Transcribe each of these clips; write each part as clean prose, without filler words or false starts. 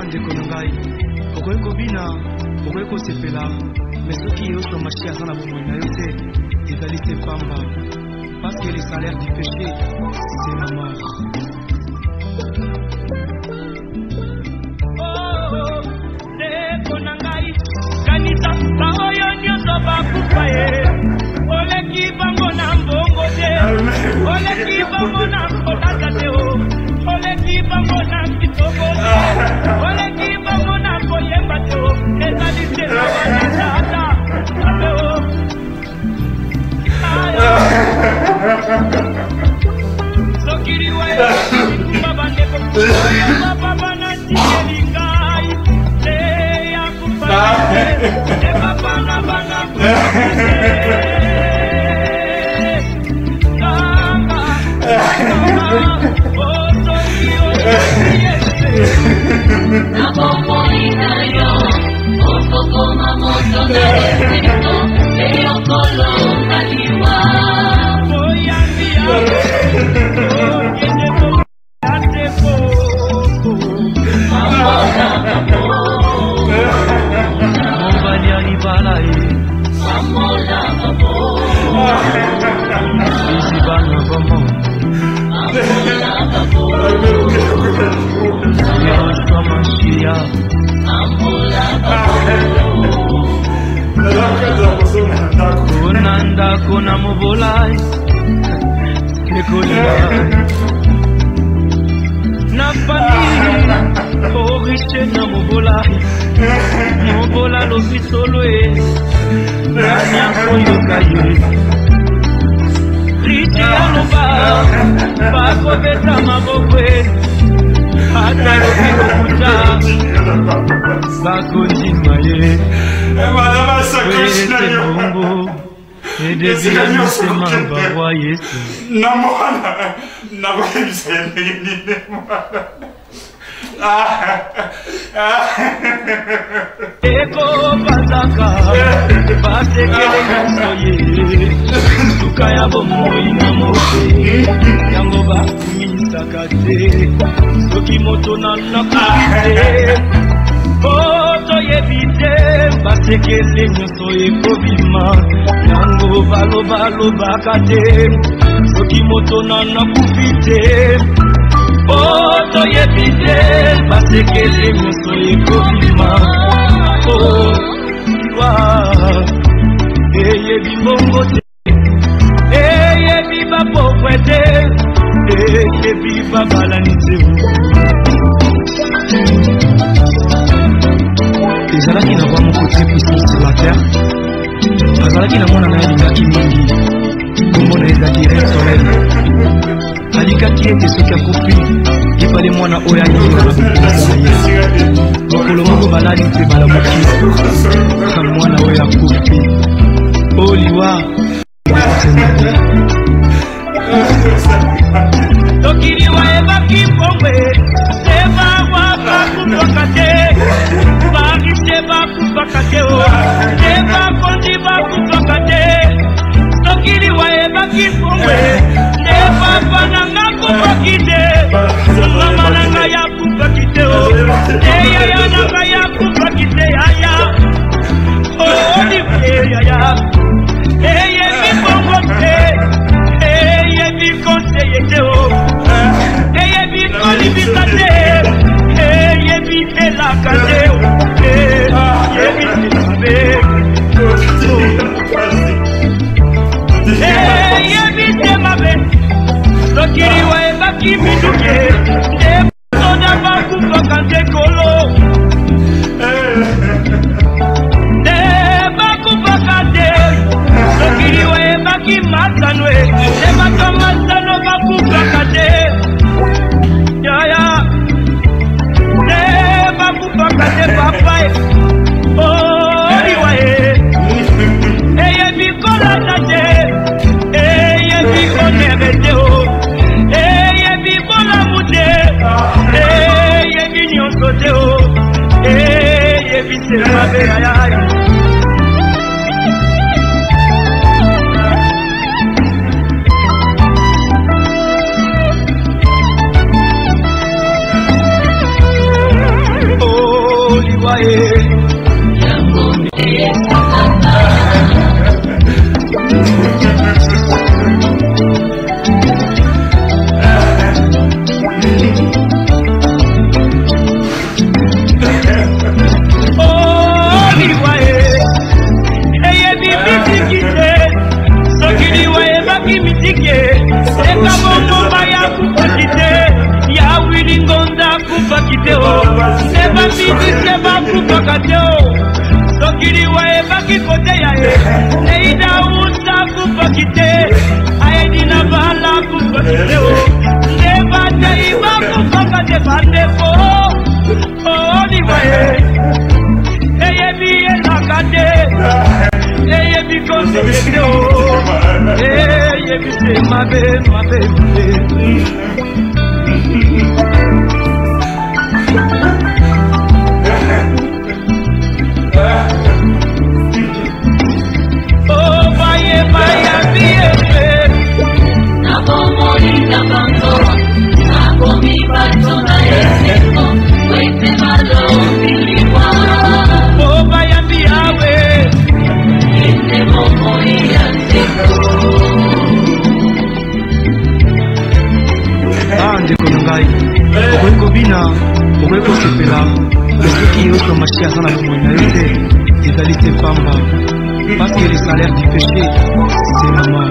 ndeko na ngai okoki kobina okoki kosepela mais soki yoso mashi aza na bomoi na yo te ezali te pamba parce que le salaire du péché c'est la mort. Ndeko na ngai kanisa baoyo nyonso bakufa ye oleki bango na mbongo te oleki bango na kolata te oleki bango na kitoko oleki bango na koyemba te ezali te na banatata sokiriwa ekumba bandeko baba na tikelingai te ya kufa te baba na bana na bombo inayo okokoma moto na efeto eokolo ngaliwa oyambia oyenyeko ateko mamola mombali alibala e mamola babo isibana bamo mamola babo Yoshua Mashiach mamola babo kunanda kuna mubolai nekulia na pani oriche na mubolai mubola lo bitolwe na nyakoyo kaye riche aloba bako beta mabokwe hata lopiko kuta bako njimaye wete mungu edebia nisema barwa yesu na mwana na kwebisa yenegine mwana eko bazaka basekele nsoye tuka ya bomoi na mote yango bakumisaka te soki moto na nakite oto yebite basekele nyonso ekobima yango balobaka te soki moto na nakufi te oto yebite basekele nyonso ekobima owa eyebi mbongo te eyebi bapokwe te eyebi babalani te ezalaki na bwa moko te puissance sur la terre azalaki na mwana na ye alingaki mingi komona ezalaki reine soleil alikaki ete soki akufi epale mwana oyo alinga na bopusa na ye mokolo moko balali mpe balamuki mwana oyo akufi oliwa tokiliwa ebaki mbongwe tebawa bakufaka te barise bakufaka te tebakonzi bakufaka te tokiliwa ebaki mbongwe tebaba nanga kufaki te mama nanga yakufaki te eyaya nanga yakufaki te yaya olive yaya eyebi mbongo te eyebi konseye te eyebi kolibisa te eyebi elaka te eyebi semabe eyebi semabe sokiliwa ebaki minuke nde soda bakufaka ntekolo nde bakufaka te sokiliwa ebaki masanwe nde bato masano bakufaka te yaya nde bakufaka te papae oliwa eyebi kolata te eyebi konere te eyebi bolamu te eyebi nyonso te eyebi semabe yaya Parce que le salaire du péché, c'est la mort.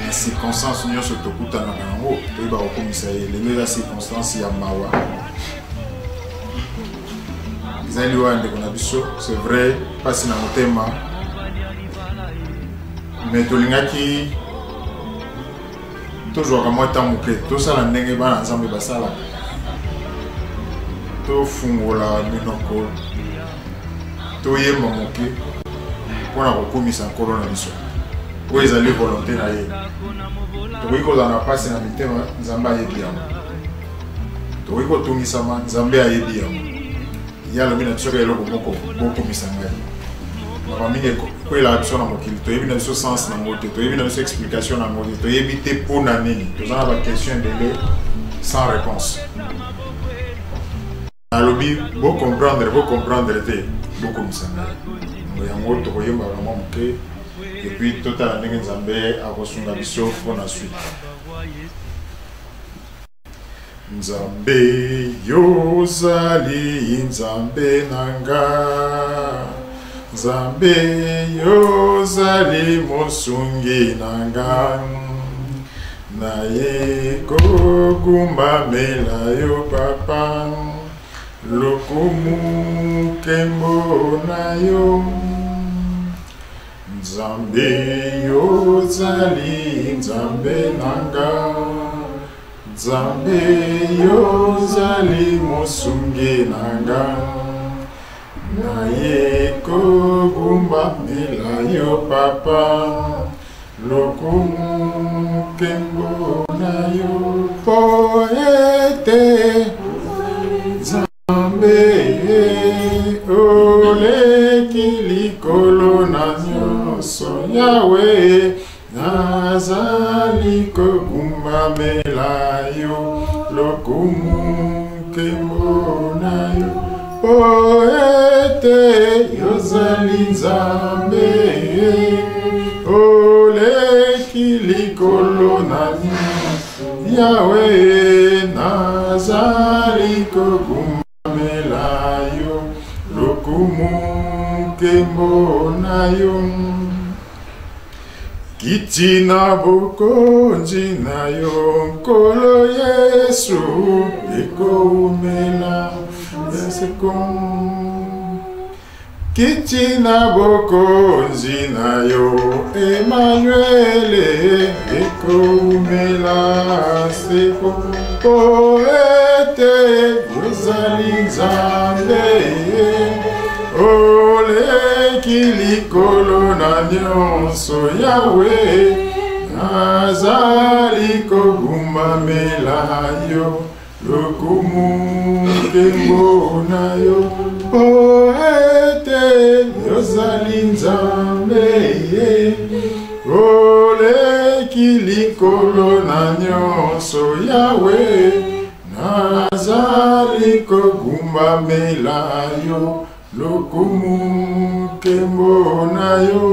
Circonstances nous sommes tout en haut, il va au commissariat. Les circonstances il y a mawa. C'est vrai, pas si dans le thème, mais tout le monde qui toujours comme moi tant que tout ça la n'engage pas ensemble de ça là. Tout fungola minoko, tout y est manqué pour la commission coronavirus. Où ils allaient volonté d'aller. Oui, quand on a passé dans le thème, Zamba est bien. Oui, quand on a Zamba est bien. Il y a le ministre qui est beaucoup misangé. On va dire que la option dans mon kilo, tu as une sens dans mon côté, tu as une explication dans mon côté, tu as évité pour l'année. Tu as une question de l'air sans réponse. Alors, vous comprendre, beaucoup misangé. Mais en gros, tu vois, vraiment que et puis tout à l'année Nzambe a reçu la mission pour la suite. Nzambe yozali Nzambe nanga, Nzambe yozali mosungi nanga, naye kogumba mela yo papa, lokumu kembo na yo. Nzambe yozali Nzambe nanga, Nzambe yozali mosungi nanga, naye kogumba mela yo papa, lokumu kembo na yo poete. Nzambe oleki likolo na nyonso Yahweh, nazali kogumbamela yo lokumu nkembo na yo poete. Yozali Nzambe oleki likolo na nyonso Yahweh, nazali kogumbamela yo lokumu nkembo na yo. Kitina bokonzi na yo nkolo Yesu ekomela yasekon. Kitina bokonzi na yo Emmanuel ekomela sekon. Poete yozali Nzambe ole kilikolo na nyonso Yahweh nazali kogumamela yo lokumu nkembo na yo. Poete yozali Nzambe ole kilikolo na nyonso Yahweh nazali kogumamela yo lokumu nkembo na yo.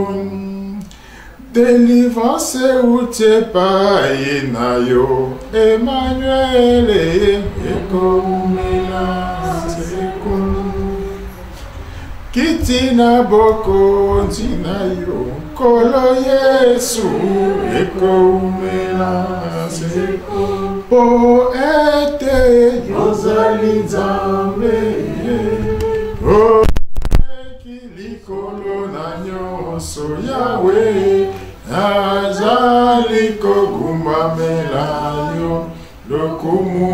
Délivrance ute pai na yo Emmanuel ekomela sekon. Kitina bokonzi na yo nkolo Yesu ekomela sekon. Poete yozali Nzambe kilikolo na nyonso Yahweh nazali kogumamela yo lokumu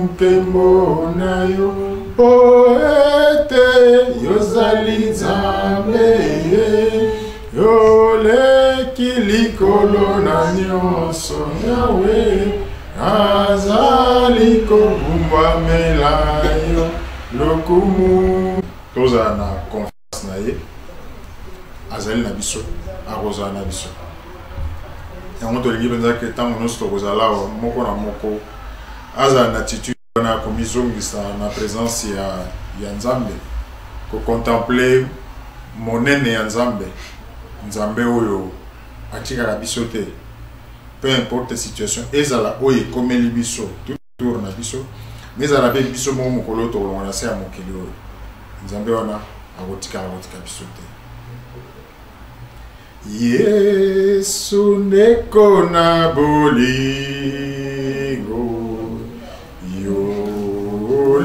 nkembo na yo. Poete yozali Nzambe ole kilikolo na nyonso Yahweh nazali kogumamela yo lokumu. Toza na confiance na ye azali na biso akozala na biso yango tolingi mpenza ke ntango nyonso tokozala moko na moko azala na attitude wana komizongisa na présence ya Nzambe kocontemple monene ya Nzambe Nzambe oyo atikaka biso te peu importe situation ezala oyo ekomeli biso tour na biso mais ezala mpe biso moko mokolo tokolonga na se ya mokili oyo Nzambe wana akotika biso te. Yesu neko na bolingo yo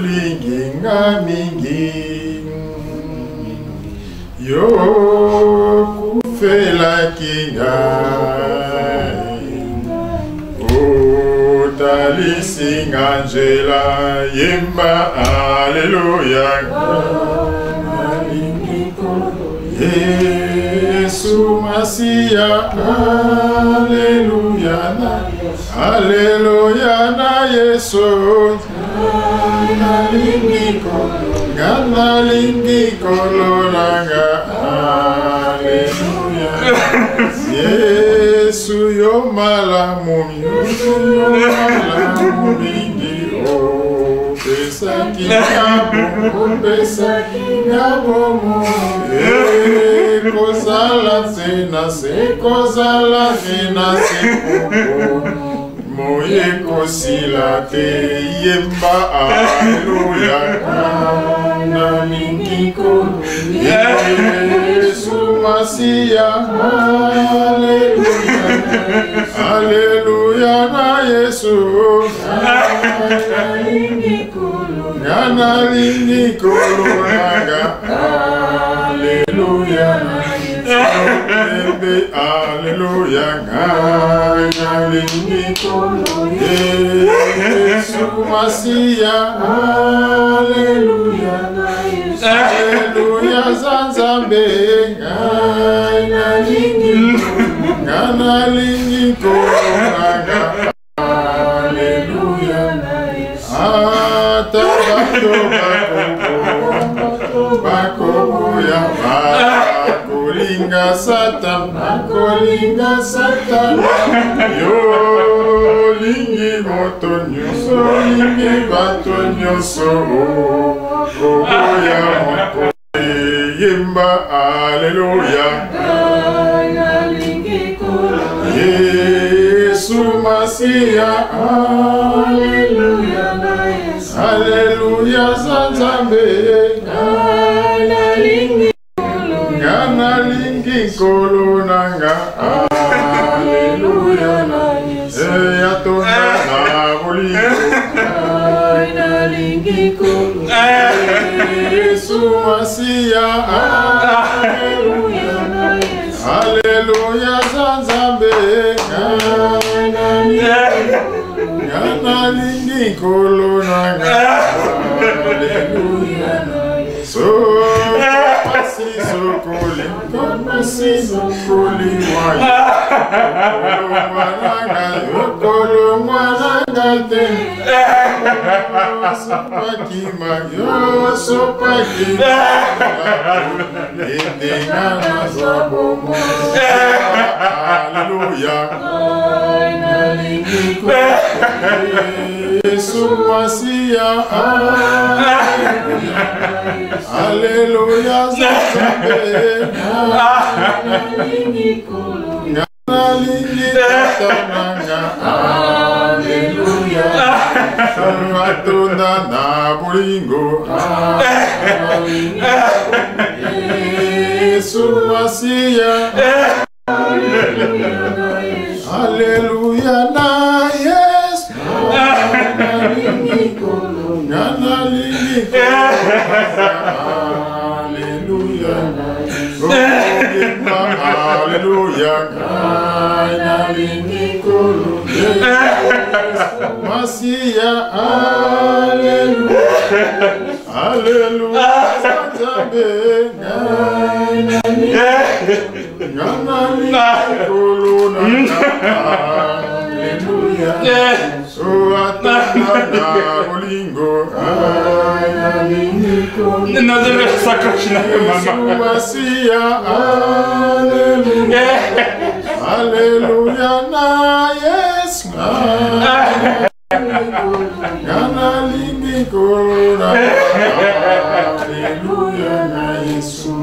linginga mingi yo kufela kinga otalisinga njela yemba aleluya. Yesu Masia, Alleluia na Yesu, Gana lingi koloranga, Alleluia. Yesu yo malamu mingi o. Pesa kinyabomo kozala tena se kozala tena se moye kosila te yemba aleluya na mingiko Yesu Masia aleluya aleluya na Yesu Gana lingi koloranga, Alleluia, Alleluia, Gana lingi koloranga, Yesu Masia, Alleluia, Alleluia, Zanzambe, Gana lingi koloranga, Alleluia, Bakoya bakolinga satan yo lingi moto nyonso lingi bato nyonso oya moko yemba aleluya Yesu Masia aleluya Alleluia, Zanzambe, Gana lingi kolonanga, yatonda na bolingo Yesu Masia Alleluia Zanzambe Ngana lingi kolo nanga Alleluia So Pasi sokoli Pasi sokoli waya Kolo mwananga te Sopaki magyo Sopaki Indengana Zabomo Alleluia Yesu Masia Alleluia Zanzambe Nalingi Tatananga Alleluia Atonda na bolingo Yesu Masia Alleluia na yes Nalingi Alleluia Alleluia Masia Alleluia Alleluia Zanzambe Alleluia So atana bolingo Nazareth sakoshina mama Masia Alleluia Alleluia na yes Ngana lingi korona Alleluia na Yesu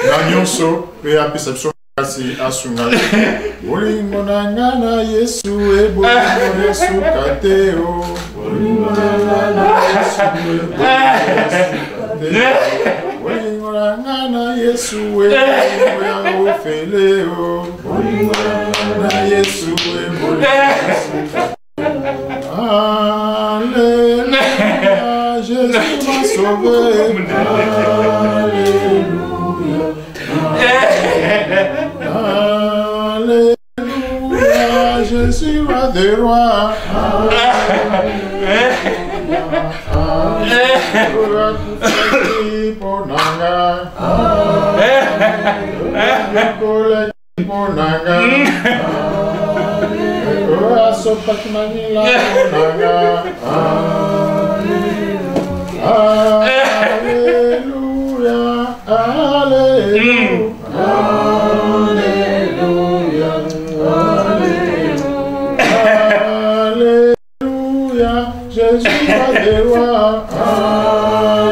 Na nyonso pe apisapso kasi asunga Bolingo na ngana Yesu bolingo Yesu kateo Bolingo na ngana Yesu bolingo na ngana Yesu bolingo ya ofeleo Bolingo na Yesu bolingo Alléluia Jésus m'a sauvé Alléluia Jésus roi des rois Jésus roi des rois.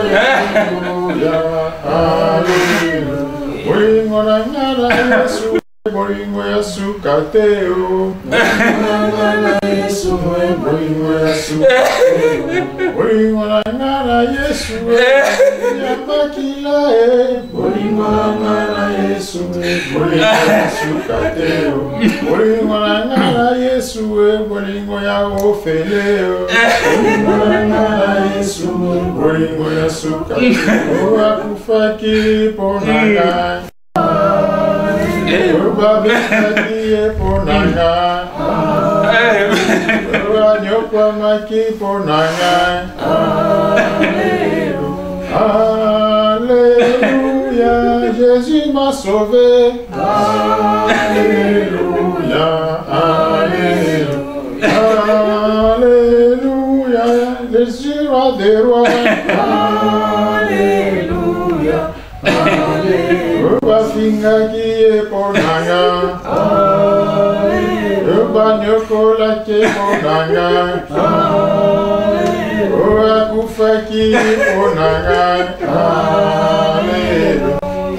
Alléluia, alléluia. Bolingo na ngana Yesu, bolingo Yesu kateo. Bolingo na Yesu, bolingo Yesu. Bolingo na ngana Yesu, yamakila e. Bolingo na ngana Yesu, bolingo Yesu kateo. Bolingo na ngana Yesu, bolingo ya ofeleo. Bolingo na ngana Yesu, bolingo Yesu kateo. Akufaki ponanga. Babaki ponanga. Nyokwa maki ponanga. Alléluia, Jésus m'a sauvé. Alléluia, alléluia, alléluia, Jésus roi des rois. Alléluia, alléluia, Bafinga qui est ponanga. Banyokola ke ponanga. Akufaki ponanga.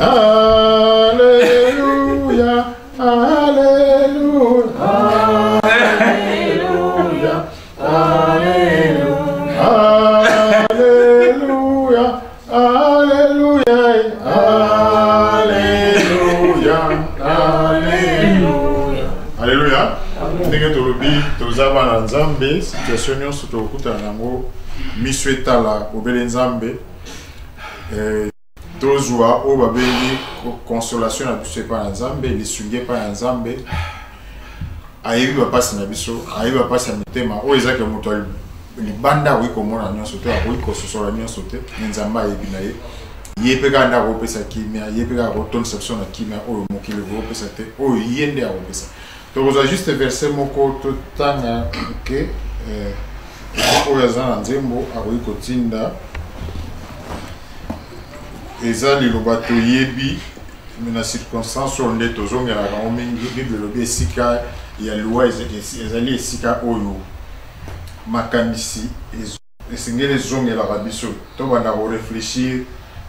Alléluia, alléluia, alléluia, alléluia, alléluia, alléluia, alléluia, alléluia. tozaba na nzambe situation nyonso tokutana nango miso etala obele nzambe tozwa oyo babengi consolation na biso epai na nzambe lisungi epai na nzambe ayebi bapasi na biso ayebi bapasi ya mitema oyo ezaki moto libanda akoki komona nyonso te akoki kososola nyonso te me nzambe ayebi na ye ye mpe kaka nde akopesa kimia ye mpe kaka akotondisa biso na kimia oyo mokili ekopesa te oyo ye nde akopesa tokozwa juste verset moko totanga ke oyo aza na nzembo akoki kotinda eza liloba toyebi na circonstance oyo nde tozongelaka ngo mingi bible elobi esika ya lwa ezali esika oyo makanisi esengeli ezongelaka biso tobanda korefléchir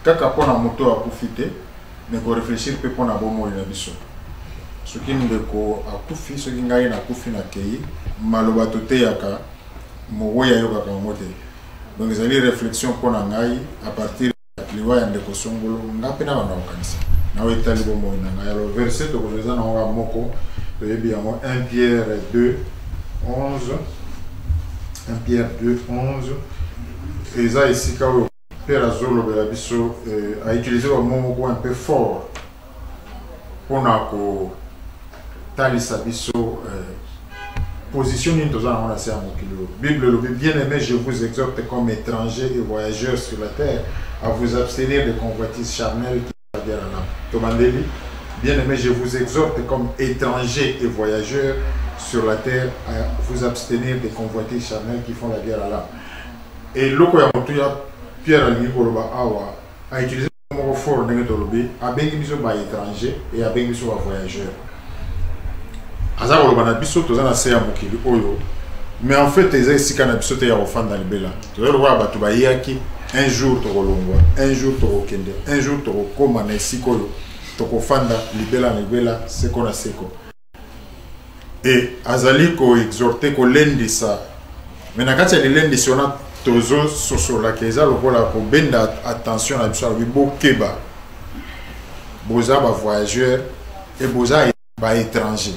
kaka mpona moto akufi te me korefléchir mpe mpona bomoi na biso soki ndeko akufi soki ngai nakufi nakei maloba toteyaka mokoyi ayokaka yango te donc ezali réflexion mpona ngai à partir liwa ya ndeko songolo nga mpe na banda kokanisa nawe etali bomoi na ngai alors verset tokozwa nango moko toyebi yango 1 Pierre 2 11 1 Pierre 2 11 eza esika oyo Père azolobela biso a utilisé un mot un peu fort pour kotalisa biso position nini toza nango na se ya mokili. Bible lobi bien aimé, je vous exhorte comme étrangers et voyageurs sur la terre à vous abstenir des convoitises charnelles qui font la guerre à l'âme. Tomandeli, bien aimé, je vous exhorte comme étrangers et voyageurs sur la terre à vous abstenir des convoitises charnelles qui font la guerre à l'âme. Et loko ya moto ya Pierre alingi koloba awa a utilisé le mot fort ndenge tolobi abengi biso ba étranger et abengi biso ba voyageur. Aza koloba na biso toza na se ya mokili oyo mais en fait eza esika na biso te ya kofanda libela toza lokola bato bayaki un jour tokolongwa un jour tokokende un jour tokokoma na esika oyo tokofanda libela na libela seko na seko et azali koexhorte kolendisa mais na kati ya lilendisi wana tozo sosolaka eza lokola kobenda attention na biso alobi bokeba boza ba voyageur et boza ba étranger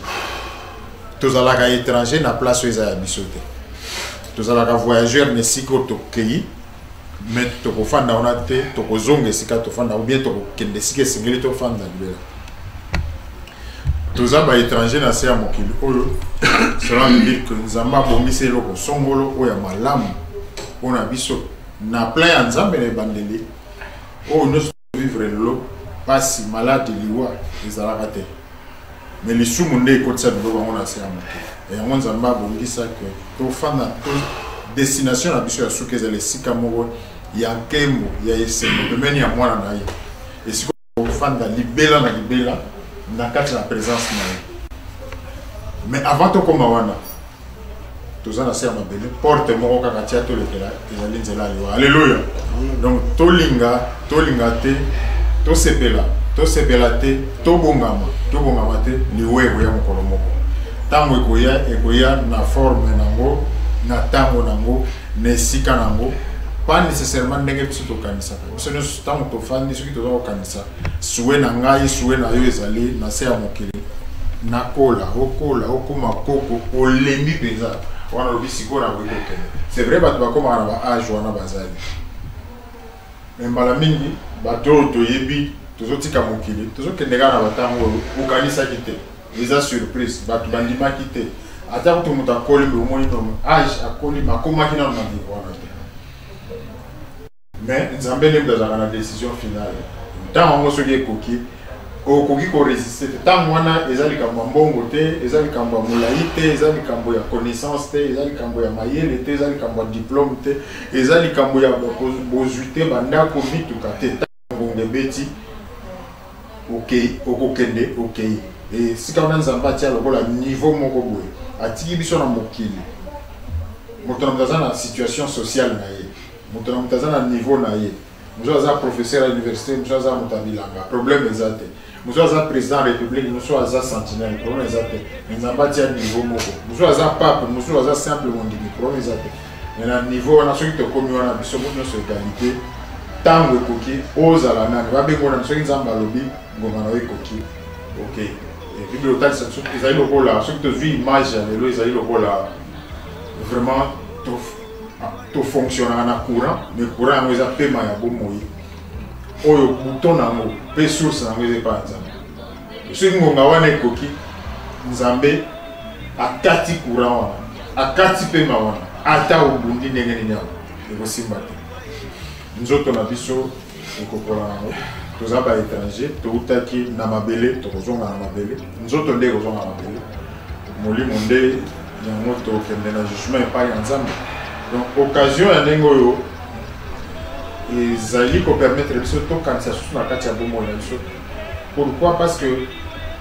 tozalaka étranger na place oyo eza ya biso te tozalaka voyageur na esika oyo tokei mais tokofanda wana te tokozonga esika tofanda ou bien tokokende esika esengeli tofanda libela toza ba étranger na se ya mokili oyo cela veut dire que nzambe abongisi eloko songolo oyo ya malamu mpona biso na plein ya nzambe na ebandeli oyo nyonso vivre lelo pasi malade liwa ezalaka te mais lisumu nde ekotisa biloko yango na se ya mokili yango nzambe abongisa ke tofanda destination na biso ya suki ezala esika moko ya nkembo ya esengo pembeni ya mwana na ye esika kofanda libela na libela na kati na présence na ye mais avant tokoma wana toza na se ya mabele porte moko kaka tia tolekela ezali nzela aliwa alleluya donc tolinga te tosepela te tobongama te liwa ekoya mokolo moko ntango ekoya na forme nango na ntango nango na esika nango pas nécessairement ndenge biso tokanisaka biso nyonso ntango tofandi soki toza kokanisa suwe na ngai suwe na yo ezali na se ya mokili nakola okoma koko olembi mpenza wana lobi sikoyo nakoki kokende c'est vrai bato bakomaka na baage wana bazali me mbala mingi bato oyo toyebi tozotika mokili tozokende kaka na batango oyo okanisaki te eza surprise bato bandimaki te ata kutu moto akoli mpe omoni nomo age akoli makomaki nano na niveau wana te mais nzambe nde azalaka na décision finale ntango yango soki ekoki okoki koresiste te ntango wana eza likambo ya mbongo te eza likambo ya molai te eza likambo ya connaissance te eza likambo ya mayele te eza likambo ya diplôme te eza likambo ya bozwi te bandako mituka te ntango ngebeti okokende okei esika wana nzambe atia lokola niveau moko boye atiki biso na mokili moto na moto aza na situation sociale na ye moto na moto aza na niveau na ye moto aza professeur à l'université moto aza moto ya bilanga problème eza te moto aza président ya république moto aza sentinelle problème eza te nzambe atia niveau moko moto aza pape moto aza simple mondimi problème eza te mais na niveau wana soki tokomi wana biso moto nyonso égalité ntango ekoki ozala nani babengona soki nzambe alobi ngoma na yo ekoki ok bible otalisa ezali lokola soki tozwi image ya lelo ezali lokola vraiment to fonctionner en courant mais courant yango eza pema ya bomoi oyo bouton nango pe source nango eza epa nzambe soki ngonga wana ekoki nzambe akati courant wana akati pema wana ata obundi ndenge nini yango ekosimba te nzoto na biso ekokola nango toza ba étranger toutaki na mabele tokozonga na mabele nzoto nde ekozonga na mabele molimo nde yango tokende na jugement epai ya nzambe. Donc, occasion ya ndenge oyo ezali kopermettre biso tokanisa susu na kati ya bomoi na biso. Pourquoi? Parce que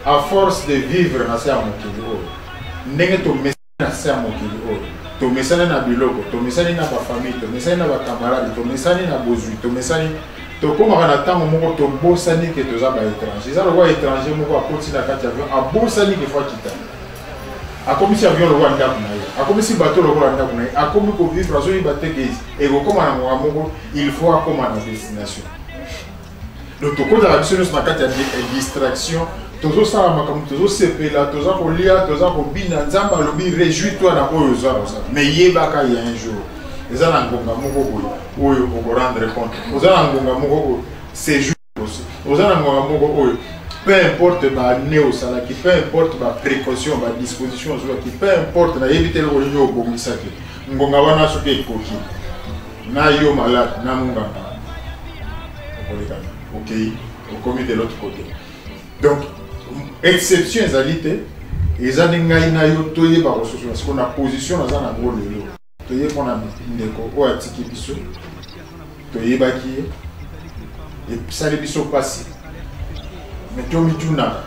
à force de vivre na se ya mokili oyo ndenge tomesani na se ya mokili oyo tomesani na biloko tomesani na bafamille tomesani na bakamarade tomesani na bozwi tomesani tokomaka na ntango moko tobosani ke toza baétranger eza lokwa étranger moko akoti na kati ya avion abosani ke fo akita akomisi avion lokola ndako na ye akomisi bato lokola ndako na ye akomi kovivre azoyiba te ke ekokóma na moka moko il faut akóma na destination. Donc tokozala biso nyonso na kati ya distraction tozosala makambo tozosepela toza kolia toza kobina nzambe alobi réjouis-toi na oyo oza kosala mais yebaka ya un jour eza na ngonga moko boye oyo okorendre compte oza na ngonga moko oyo séjour aussi oza na ngonga moko oyo peu importe baannée osalaki peu importe baprécaution badisposition ozwaki peu importe nayebi te eloko nini obongisaki ngonga wana soki ekoki na yo malade na monganga okolekana okei okomi de l'autre côté. Donc exception ezali te eza nde ngai na yo toyeba kosusu parce que na position naza nango lelo toye mpona ndeko oyo atiki biso toyebaki ye esali biso mpasi me tomitunaka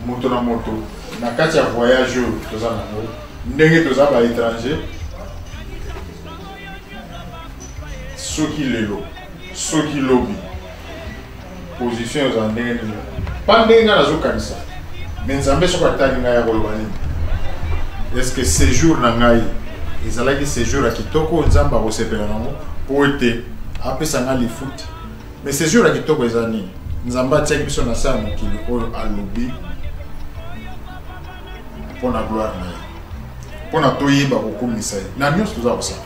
moto na moto na kati ya voyage oyo toza nango ndenge toza baétranger soki lelo soki lobi position eza ndenge nini pa ndenge ngai nazokanisa me nzambe soki atali ngai ya koloba nini est-ce que séjour na ngai ezalaki séjour ya kitoko nzambe akosepela nango po ete apesa ngai lifuti mais séjour ya kitoko eza nini nzambe atiaki biso na se ya mokili oyo alobi mpona gloire na ye mpona toyeba kokomisa ye na nyonso toza kosala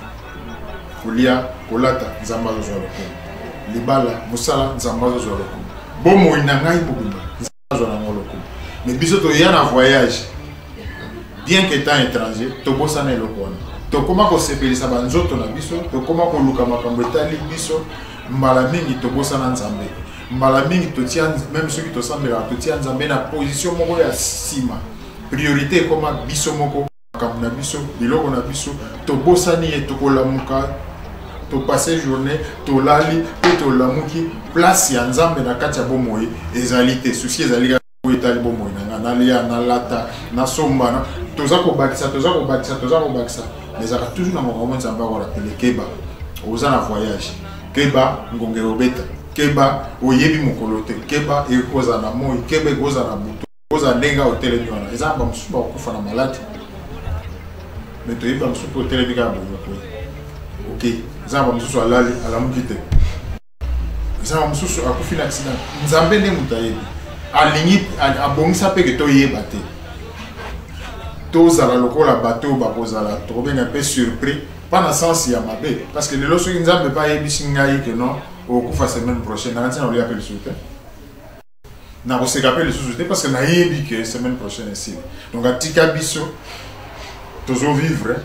kolia kolata nzambe azozwa lokumu libala mosala nzambe azozwa lokumu bomoi na ngai mobimba nzambe azozwa nango lokumu mais biso toya na voyage bien que étant étranger tobosana eloko wana tokoma kosepelisa banzoto na biso tokoma koluka makambo etali biso mbala mingi tobosana nzambe mbala mingi totia même soki tosambelaka totia nzambe na position moko ya nsima priorité ekoma biso moko makambo na biso biloko na biso tobosani ye tokolamuka topase journée tolali mpe tolamuki place ya nzambe na kati ya bomoi ezali te susi ezali etali bomoi na nga nalia nalata nasomba toza kobakisa mais ezalaka toujours na makambo nzambe akorapele keba oza na voyage keba ngonga obeta keba oyebi mokolo te keba ekozala na moi keba ekozala na butu ekozala ndenge otelemi wana eza bamosusu bakokufa na maladi mais toyebi bamosusu mpe otelemi kaka boyoko ok eza bamosusu alali alamuki te eza bamosusu akufi na accident nzambe nde moto ayebi alingi abongisa mpe ke toyeba te tozala lokola bato bakozala tokobenga mpe surpris pas na sens ya mabe parce que lelo soki nzambe mpe ayebisi ngai ke non okokufa semaine prochaine nakanisi na olia mpe lisusu te nakoseka mpe lisusu te parce que nayebi ke semaine prochaine esili donc atika biso tozovivre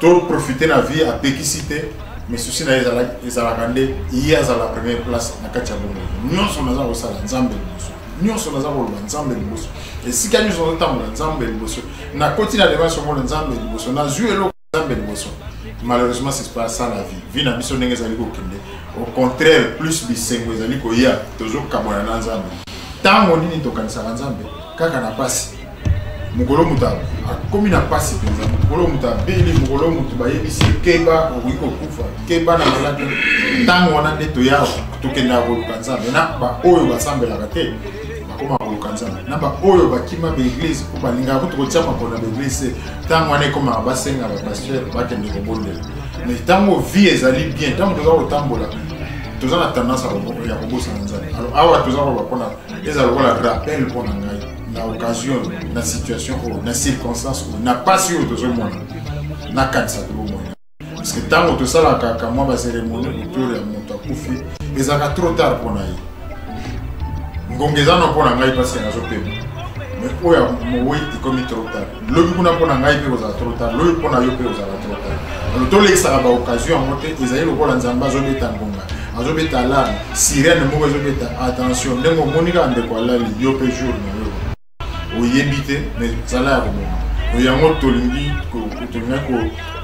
toprofite na vie apekisi te mais susi na ye ezalaka nde ye azala première place na kati ya bomoi nyonso naza kosala nzambe liboso nyonso naza koloba nzambe liboso esika nyonso nazotambola nzambe liboso nakoti na démarche omona nzambe liboso nazwi eloko nzambe liboso. Malheureusement c'est pas ça la vie na biso ndenge ezali kokende au contraire plus bisengo ezali koya tozokamwana na nzambe ntango nini tokanisaka nzambe kaka na pasi mokolo moto akomi na pasi mpenza mokolo moto abeli mokolo moto bayebisi keba okoki kokufa keba na maladi ntango wana nde toya tokendaka koluka nzambe na baoyo basambelaka te bakoma koluka nzambe na baoyo bakima baeglise po balingaka kutu kotia makolo na baeglise ntango wana ekomaka basenga bapaster bakende kobondela mais ntango vie ezali bien ntango toza kotambola toza na tendance ya kobosana nzambe alors awa toza koloba mpona eza lokola rappel mpona ngai na occasion na situation oyo na circonstance oyo na pasi oyo tozomona na kanisa to bomoi parce que tango to sala ka moi ba cérémonie autour ya moto akufi ezaka trop tard pour na ye ngongezana pour na ngai parce que nazo pema mais oya moi ikomi trop tard lobi kuna pour na ngai pe ozala trop tard lobi pour na yo pe ozala trop tard donc to lekisa ba occasion en moté ezali lokola nzamba zo beta ngonga azo beta alarme sirène moko zo beta attention ndengo monika ndeko alali yo pe jour na yo oyebite mais sala ya bomoi oyango tolingi ko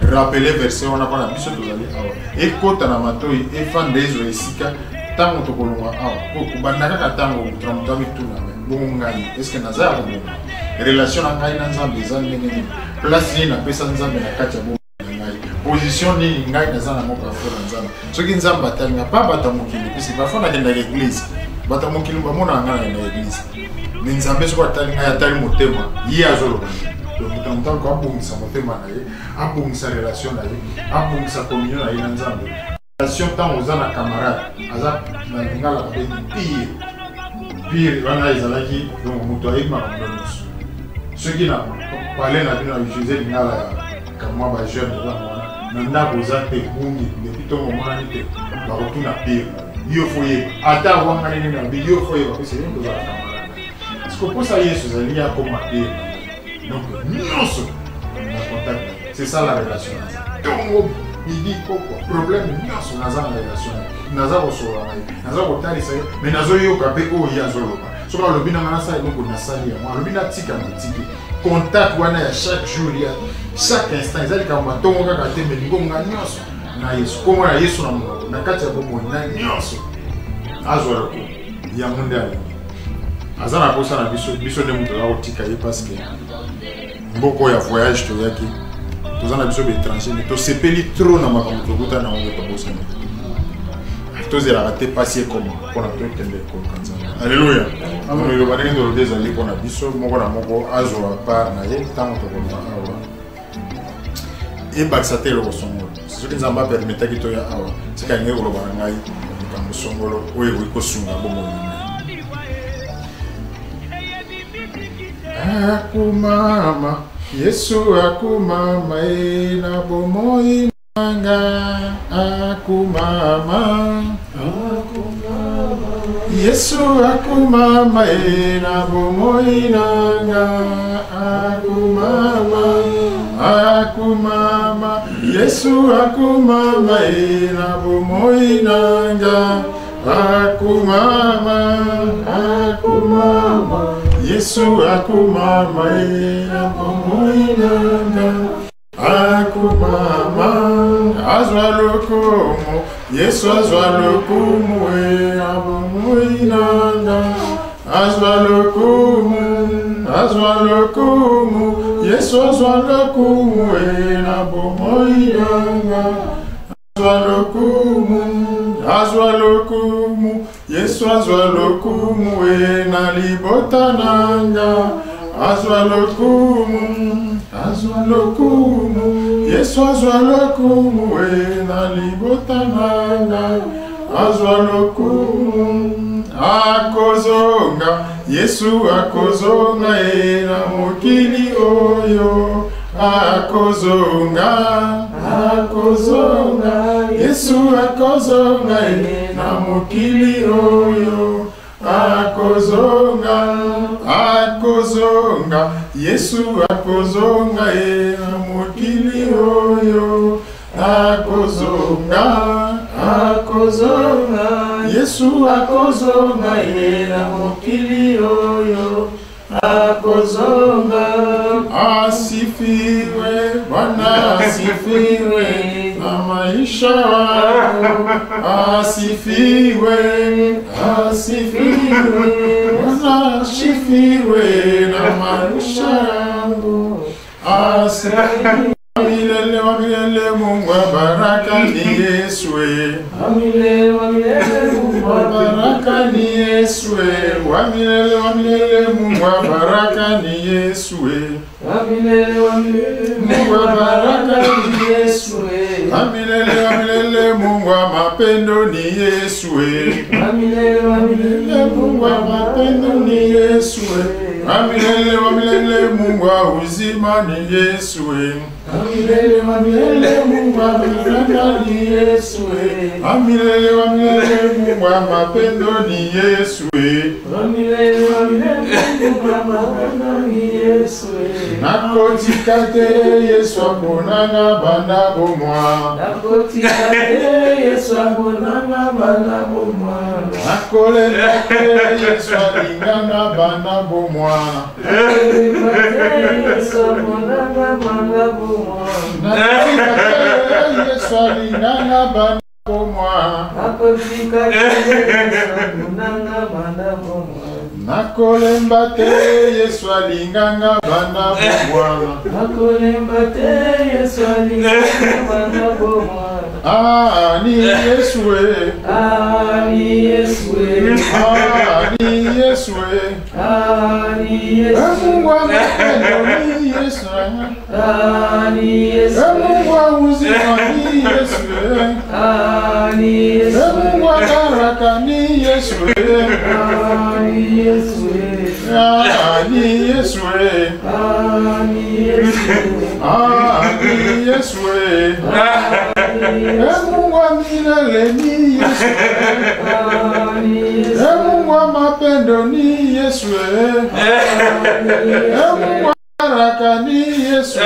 rappeler verset on a pas la biso tozali awa ekota na matoi efandezo esika tango tokolonga awa po kubandaka katango tramutami tuna bongo ngai est-ce que nazaya ko relation na ngai na nzambe za ndenge place ni na pesa nzambe na kati ya bongo ngai position ni ngai nazana moko afora nzambe soki nzambe atanga pa bata mokili pesi parfois na kenda l'église bata mokili ba mona ngai na l'église mais nzambe soko atali ngai atali motema yi azolo donc tant qu'on abongisa motema na ye abongisa relation na ye abongisa communion na ye na nzambe relation tant ozana camarade aza na ngala ba pire wana ezalaki donc moto ayima makambo soki na parler na bino utiliser ngala kama ba jeune eza mwana na ndako za te bungi depuis to mona ni te ba rotuna pire yo foye ata wanga ni na bi yo foye ba pese yo za camarade parce que pour ça Yesu zali ya comme pire. Donc, c'est ça la relation. Donc, il dit quoi? Problème, nous sommes dans la relation. Nous sommes dans la relation. Mais nous sommes dans la relation. Si on a le bilan, on a contact chaque jour, chaque instant. Ils ont azana kosa na biso ne muto la otika ye parce que mboko ya voyage to yaki tozana biso be étranger mais to sepeli trop na makambo to kuta na ngo to bosa ne to zera raté passer comme pour la truc tende ko kanza alléluia amono yo banenge do des ali ko na biso moko na moko azwa par na ye tango to ko na awa e baksater lo songo ce que nzamba permettre ki to ya awa sika ngeko lo bana ngai ka musongolo oyo ko sunga bomo. Akumama, Yesu akumama na bomoi nanga. Akumama, Yesu akumama na bomoi nanga. Akumama, Yesu akumama na bomoi nanga. Akumama, Yesu akumama na bomoi nanga. Akumama, azwa lokumu, Yesu azwa lokumu na bomoi nanga. Azwa lokumu, Yesu azwa lokumu na bomoi nanga. Azwa lokumu, Yesu azwa lokumu na libota nanga. Azwa lokumu, Yesu azwa lokumu na libota nanga. Azwa lokumu, akozonga, Yesu akozonga na mokili oyo. Akozonga, Yesu akozonga na mokili oyo. Akozonga, Yesu akozonga na mokili oyo. Akozonga, Yesu akozonga na mokili oyo. Akozonga, asifiwe, Bwana asifiwe na maisha yangu. Asifiwe, Bwana asifiwe na maisha yangu. Asifiwe. Milele Mungu wa baraka ni Yesu. Milele Mungu wa baraka ni Yesu. Milele Mungu wa baraka ni Yesu. Mungu wa baraka ni Yesu. Milele Mungu wa mapendo ni Yesu. Milele Mungu wa mapendo ni Yesu. Amilele wa milele Mungu wa uzima ni Yesu. Amilele wa milele Mungu wa uzima ni Yesu. Amilele wa milele Mungu wa mapendo ni Yesu. Amilele wa milele Mungu wa mapendo ni Yesu. Nakotikate Yesu akonanga bana bomwa. Nakotikate Yesu akonanga bana bomwa. Nakolendake Yesu alinganga bana bomwa. Nakotikate Yesu akonanga bana bomwa. Nakotikate Yesu alinganga bana bomwa. Nakotikate Yesu akonanga bana bomwa. Nakolembate Yesu alinganga bana bomwana. Nakolembate Yesu alinganga bana bomwana. Ni Yesu we. Ni Yesu we. Ni Yesu we. Ni Yesu. Mungu wa mapendo ni Yesu. Ni Yesu. Mungu wa uzima ni Yesu. Ni Yesu. Mungu wa baraka ni Yesu. Ni Yesu. Ni Yesu. Ni Yesu. Mungu wa milele ni Yesu. Mungu wa mapendo ni Yesu. Mungu wa baraka ni Yesu.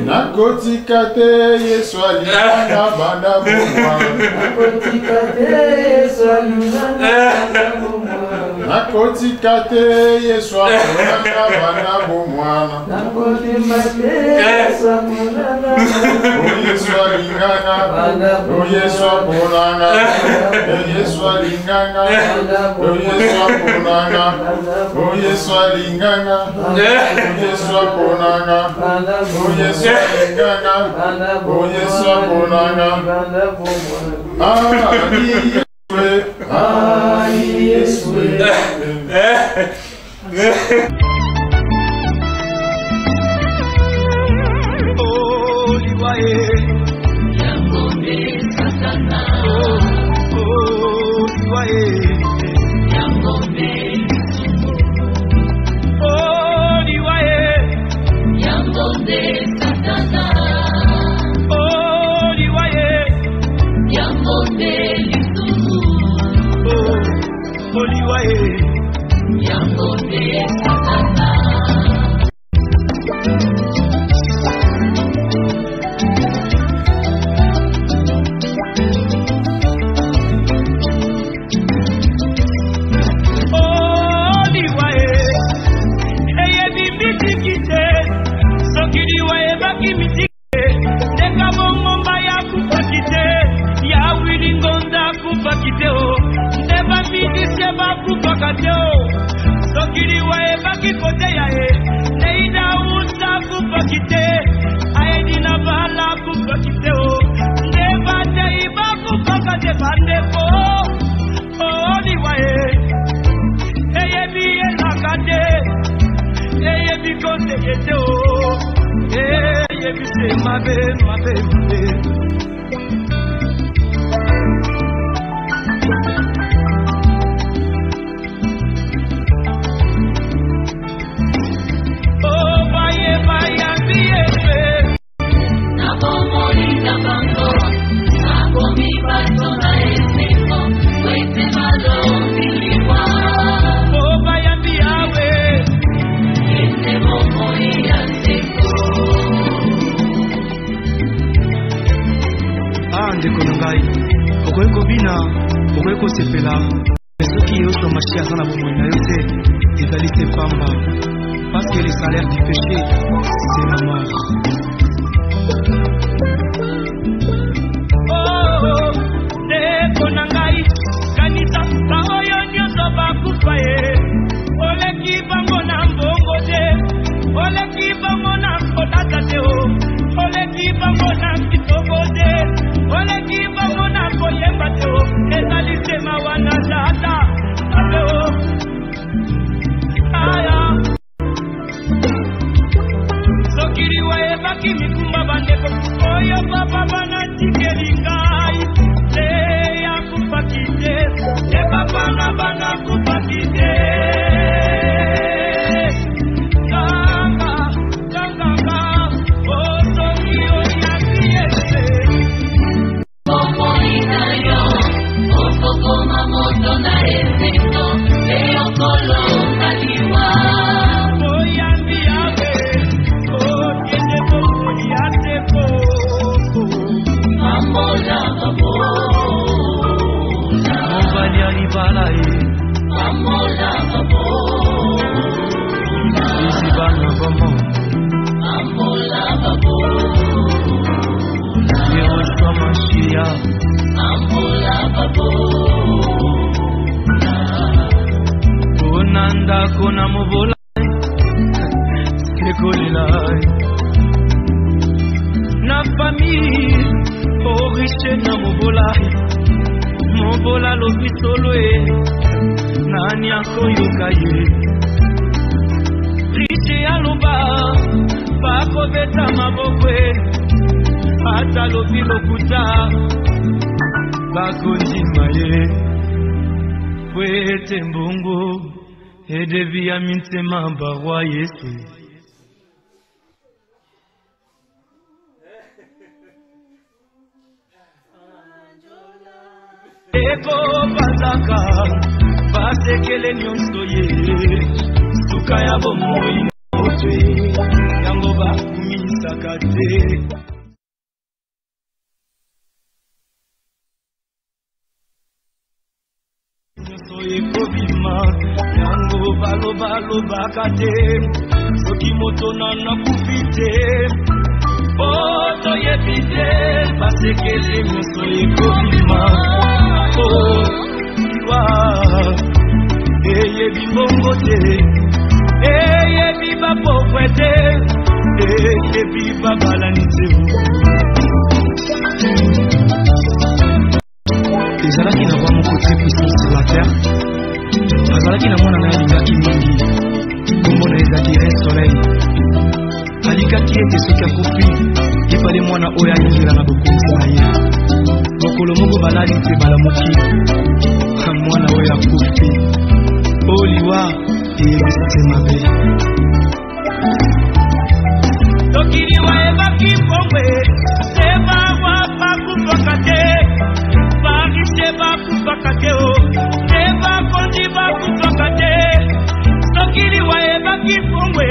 Nakotikate Yesu alinganga bana bomwa. Nakotikate Yesu alinganga bana bomwa. Nakotikate Yesu akonanga bana bomwa. Nakotikate Yesu akonanga bana bomwa. Yesu alinganga bana bomwa. Yesu akonanga. Yesu alinganga. Yesu akonanga. Yesu alinganga. Yesu akonanga. Yesu alinganga. Yesu akonanga. Ni Yesu. Parce que le salaire du péché, c'est la mort. Bana kupakite libala Amola babo Izibana bamo Amola babo Yehoshua Mashiach Amola babo Konanda kona mobola Sekolilai Na famille Oriche na mobola Mobola lobi solo Nani akoyoka ye Riche aloba Bako beta mabokwe Ata lobi lokuta Bako njima ye Kwete mbongo Edevi ya mintema barwa Yesu Eko bazaka Basekele nyonso ye Suka ya bomoi Otwe Yango bakumisa kate Nyonso eko bima Yango balo bakate Soki moto nana kupite Oto yepite Basekele nyonso eko bima Eye bimbongo te Eye biba pokwete Eye biba balanite Ezalaki na kwa moko très puissant sur la terre Azalaki na mwana na alingaki mingi Kombo na ezaki un soleil Alikaki ete soki akofi Epale mwana oyo alingela na bokonzi na ye Mokolo moko balali mpe balamuki Mwana oyo akufi Oliwa eyebisi mabe Tokiliwa ebaki pongwe Seba wapa kupakate Bagi seba kupakate Seba kondi bakupakate Tokiliwa ebaki pongwe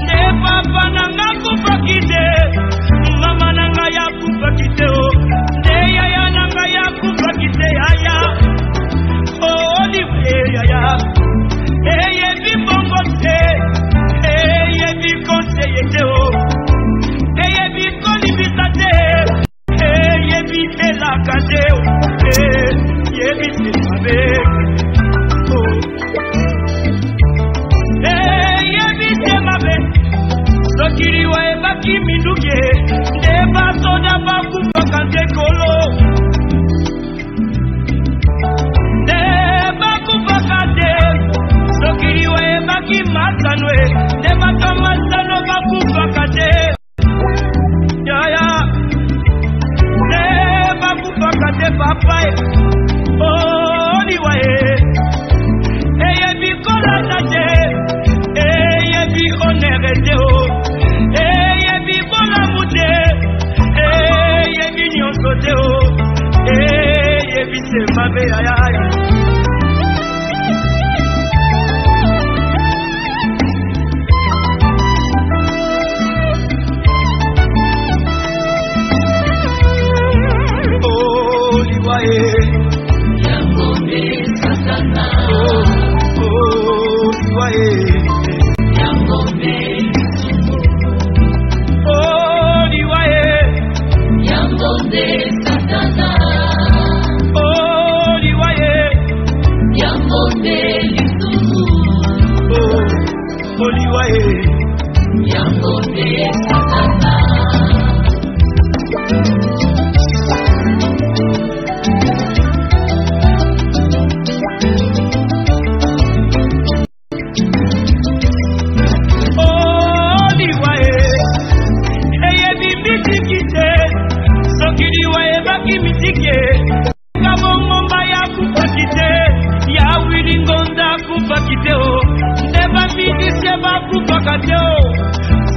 Seba pananga kupakite Mama nanga ya kupakite Neya ya nanga ya kupakite Aya Oliveya Eye bibongo te Eye bikonseye te Eye bikolibisa te Eye bitelaka te Eye bitemabe Eye bitemabe Sokiliwa ebaki minduke Neba soda bakupaka tekolo Sokiliwa ebaki masanwe Nebaka masano bakupakate Yaya Nebakupakate papae Oliwa Eye bikola tate Eye bi onerete Eye bibola mute Eye bi nyonsote Eye bitemabe yaya Yangombe Satana Yangombe Yangombe Satana Yangombe Lisumu Yangombe Satana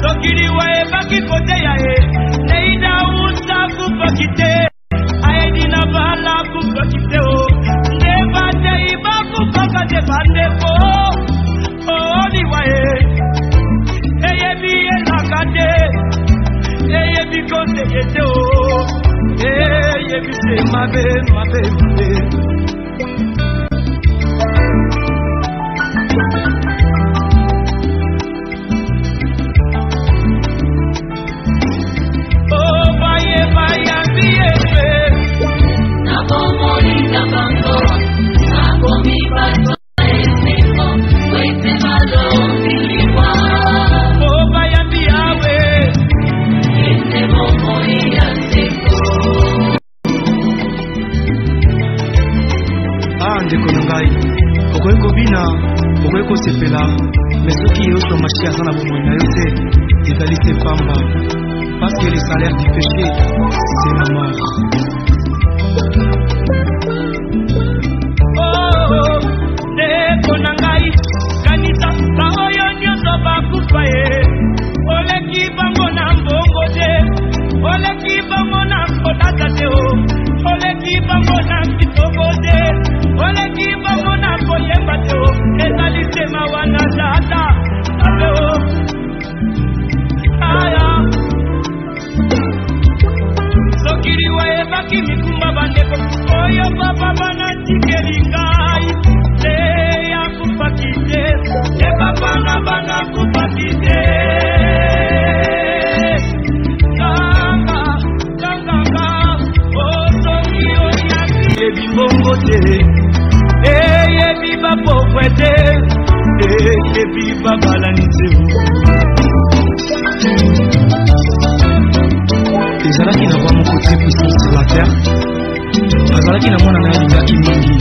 Sokiliwa ebaki kote ya Neida uta kupakite Aedina bala kupakite Nebate iba kupakate bandeko Oliwa Eye biye lakate Eye bikote yete Eye bise mabe ndeko na ngai okoki kobina okoki kosepela me soki yoso mashi aza na bomoi na yo te ezali te pamba parce que le salaire du péché c'est la mort. Ndeko na ngai kanisa baoyo nyonso bakufa ye oleki bango na mbongo te oleki bango na kotata te oleki bango na kitoko te oleki bango na koyemba te ezali te mawa na tata ape aya sokili wayebaki mikumba bandeko oyo papa banatikeli ngai te yakufaki te te papa na bana kupaki te Bongo te, yebi bapokwe te, yebi babalani te. ezalaki na bwa moko te puissance sur la terre azalaki na mwana na ye alingaki mingi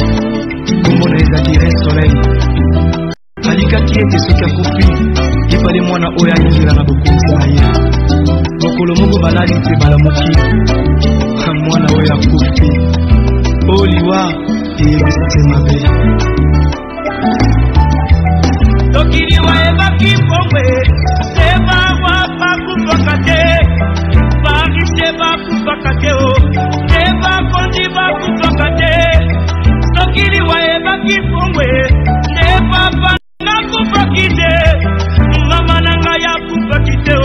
kombo na ezalaki rein soleil alikaki ete soki akufi epale mwana oyo alingela na bokonzi na ye mokolo moko balali mpe balamuki mwana oyo akufi oliwa eyebisa te mabe sokili wayebaki mbongwe te bawa bakufaka te barise bakufaka te te bakonzi bakufaka te sokili wayebaki mbongwe te papa nakufaki te mama na ngai akufaki te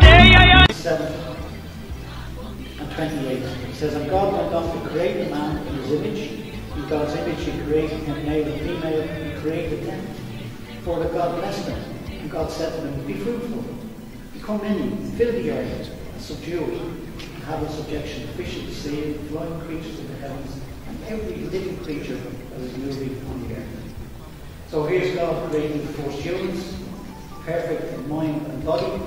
te yaya 28. It says, and God went off to create the man in his image. In God's image he created him, male and female, he created them. For the God blessed them, and God said to them, be fruitful, become many, fill the earth, and subdue it, and have in subjection the fish of the sea, the flying creatures of the heavens, and every living creature that is moving on the earth. So here's God creating the first humans, perfect in mind and body,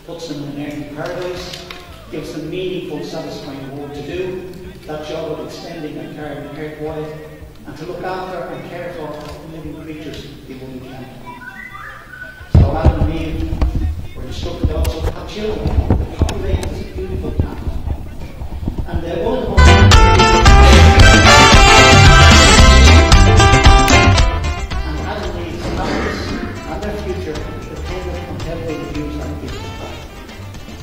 puts them in an earthly paradise, gives them meaningful, satisfying work to do, that job of extending and carrying the earth wide, and to look after and care for living creatures they wouldn't count on. So Adam and Eve were instructed also to have children, to populate this beautiful planet. And one of the most and Adam and Eve's happiness and their future depended on how they would use that gift.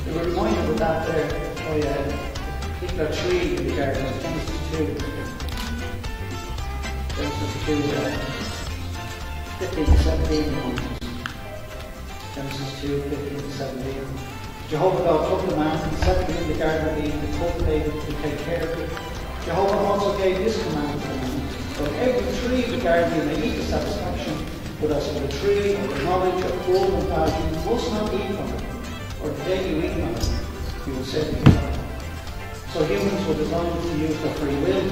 They were reminded of that there by a particular tree in the garden of Genesis 2. Genesis 2, 15 to 17 onwards. Genesis 2, 15 to 17. Jehovah God took the man and set him in the garden of Eden to cultivate it, to take care of it. Jehovah also gave this command to the man: of every tree of the garden you may eat to satisfaction, but as for the tree of the knowledge of good and bad, you must not eat from it, or the day you eat from it, you will certainly die. So humans were designed to use their free will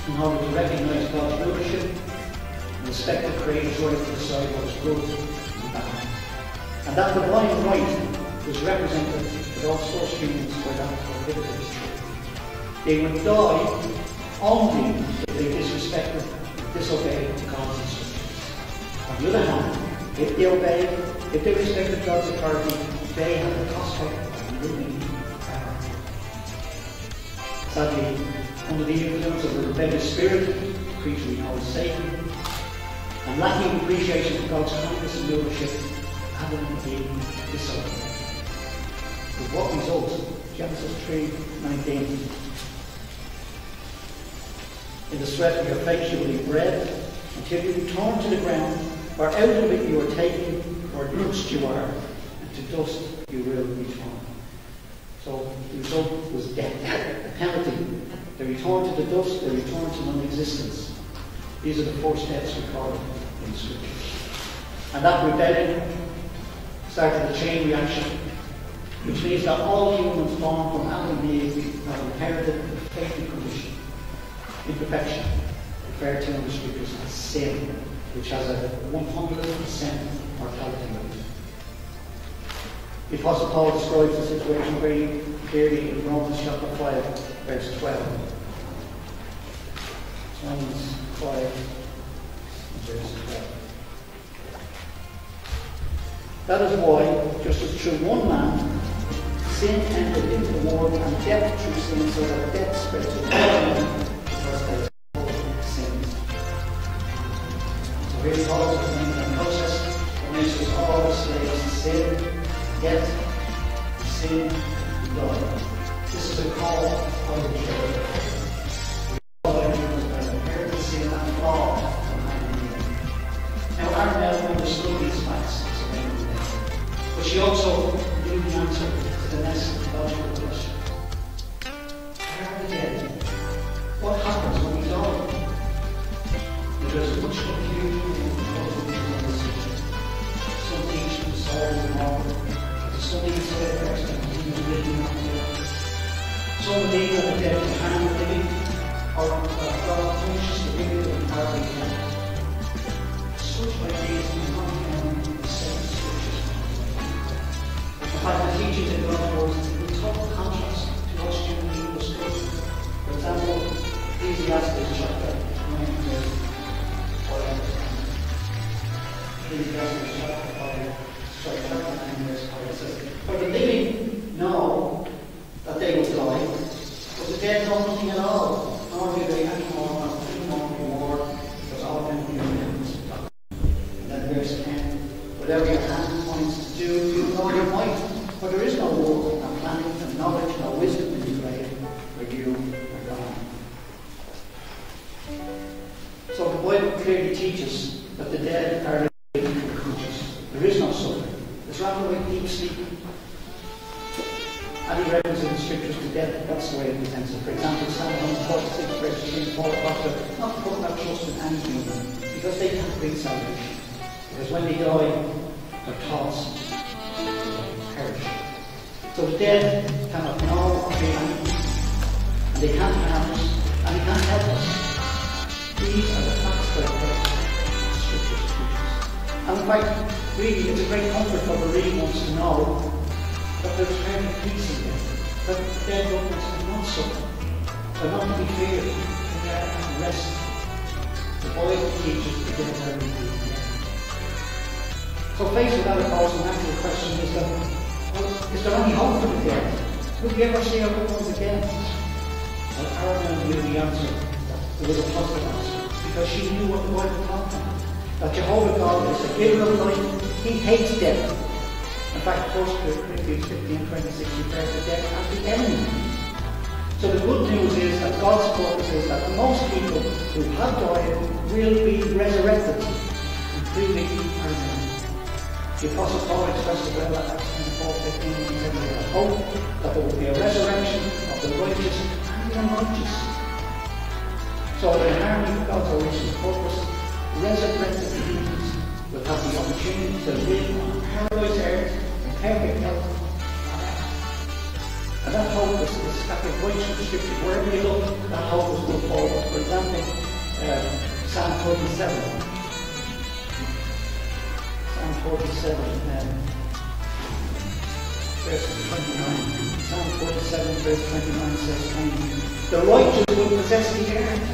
in order to recognize God's rulership and respect the Creator's right to decide what is good and bad. And that divine right was represented with all first humans by that prohibited tree. They would die only if they disrespected and disobeyed God's instructions. On the other hand, if they obeyed, if they respected God's authority, they had the prospect of living forever. Sadly, under the influence of a rebellious spirit, the creature we call Satan, and lacking appreciation for God's kindness and leadership, Adam and Eve disobeyed. With what result? Genesis 3:19. In the sweat of your face you will eat bread until you return to the ground, for out of it you are taken, for dust you are, and to dust you will return. So the result was death, the penalty. They return to the dust, they return to non-existence. These are the four steps recorded in the scriptures. And that rebellion started a chain reaction, which means that all humans born from Adam and Eve have inherited the fatal condition, imperfection, referred to in the scriptures as sin, which has a 100% mortality rate. The Apostle Paul describes the situation very clearly in Romans chapter 5, verse 12. Romans 5, verse 12. That is why, just as through one man, sin entered into the world, and death through sin, so that death spread to all men, because they all sinned. So here Paul is making a process that makes us all slaves to sin, death, sin, blood. This is a call of the church. We all prepare to sin and fall from man. Now, Arnell understood these facts, but she also knew the answer to the next logical question. Where are the dead? What happens when we die? There's much confusion in the subject. Some teach the soul is immortal. Some even say the person continues living on the earth. Some believe that the dead can living, or that God punishes the wicked and hardly dead. Such ideas do not count in the same scriptures. In fact, the teachings in God's word is in total contrast to what's generally understood. For example, Ecclesiastes chapter 9 verse 5. Ecclesiastes chapter 9 verse 5 says, "For the living know that they will die, but the dead know nothing at all, nor do they any more reward, because all men will be remembrance of God." And then verse 10, "Whatever your hand points to do, do with all your might, for there is no work, no planning, no knowledge, no wisdom in the grave, where you are gone." So the Bible clearly teaches that the dead are living creatures. There is no suffering. It's rather like deep sleep. And he reckons in the scriptures to death, that's the way it presents it. For example, Psalm 146, verse 3 and 4, not putting our trust in any human, because they can't bring salvation. Because when they die, their thoughts perish. So the dead cannot know or feel anything, and they can't harm us, and they can't help us. These are the facts that scriptures teaches. And in fact, really, it's a great comfort for bereaved ones to know that there's very peace in them, that dead loved ones are not suffer, they're not to be feared, and they're at rest. The Bible teaches the dead are indeed dead. So faced with that, of course, the natural question is that, well, is there any hope for the dead? Will we ever see our loved ones again? Well, Arabella knew the answer. There was a positive answer, because she knew what the Bible taught them. That Jehovah God is a giver of life. He hates death. In fact, 1 Corinthians 15:26 refers to death as the enemy. So the good news is that God's purpose is that most people who have died will be resurrected, including our men. The Apostle Paul expressed it well at Acts 4:15 when he said we have hope that there will be a resurrection of the righteous and the unrighteous. So in harmony with God's original purpose, resurrected humans will have the opportunity to live on paradise earth in perfect health. And that hope is scattered right through the scripture. Wherever you look, that hope is put forward. For example, Psalm 47. Psalm 47, verse 29. Psalm 47, verse 29 says, "The righteous will possess the earth,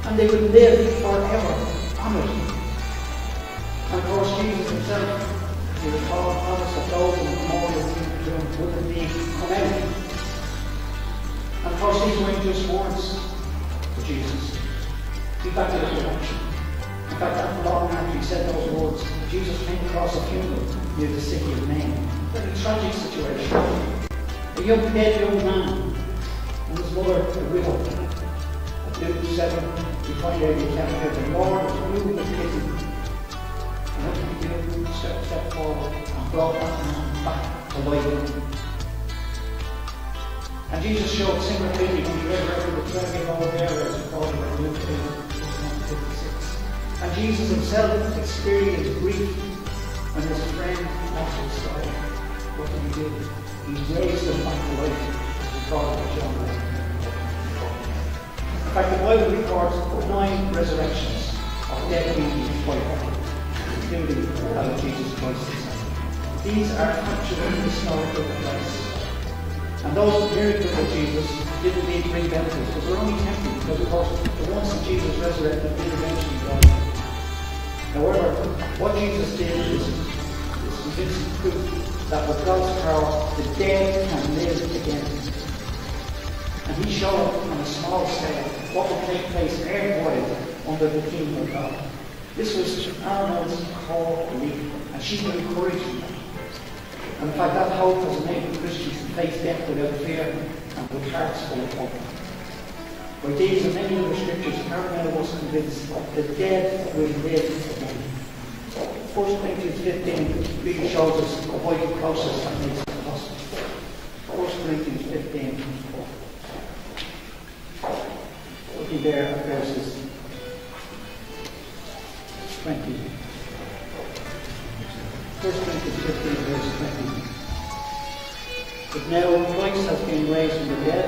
and they will live forever on it." And of course, Jesus himself, he was promised that those in the memorial tomb would indeed come out. And of course, these weren't just words for Jesus. He backed it up with action. In fact, after long after he said those words, Jesus came across a funeral near the city of Nain. A very tragic situation. A dead young man and his mother, a widow. At Luke 7, we find out the account here, the Lord was moved with pity. And what did he do? Step forward and brought that man back to life. And Jesus showed similar pity when he resurrected the 20-year-old bearers according to Luke 8:56. And Jesus himself experienced grief when his friend Lazarus died. What did he do? He raised him back to life, according to John 9. In fact, the Bible records 9 resurrections of dead beings by God, including that of Jesus Christ himself. These are factual and historical events. And those miracles of Jesus didn't need to bring benefits, but were only temporary, because of course the ones that Jesus resurrected did eventually die. However, what Jesus did is convincing proof that with God's power, the dead can live again. And he showed on a small scale what would take place everywhere under the kingdom of God. This was Arnold's core belief, and she would encourage him. And in fact, that hope has enabled Christians to face death without fear and with hearts full of hope. By these and many other scriptures, Arnold was convinced that the dead will live again. 1 Corinthians 15 really shows us the vital process that makes it possible. 1 Corinthians 15. Looking there at verses 20. 1 Corinthians 15, verse 20. But now Christ has been raised from the dead,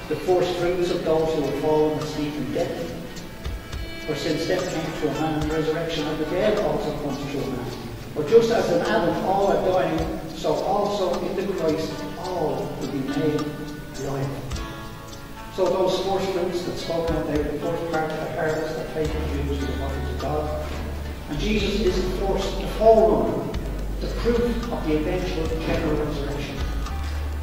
the first fruits of those who have fallen asleep in death. For since death came through a man, the resurrection of the dead also comes through a man. For just as in Adam all are dying, so also in the Christ all will be made alive. So those first fruits that spoken of there, the first part of the harvest that faith produced with the prophets of God. And Jesus is the first, the forerunner, the proof of the eventual general resurrection.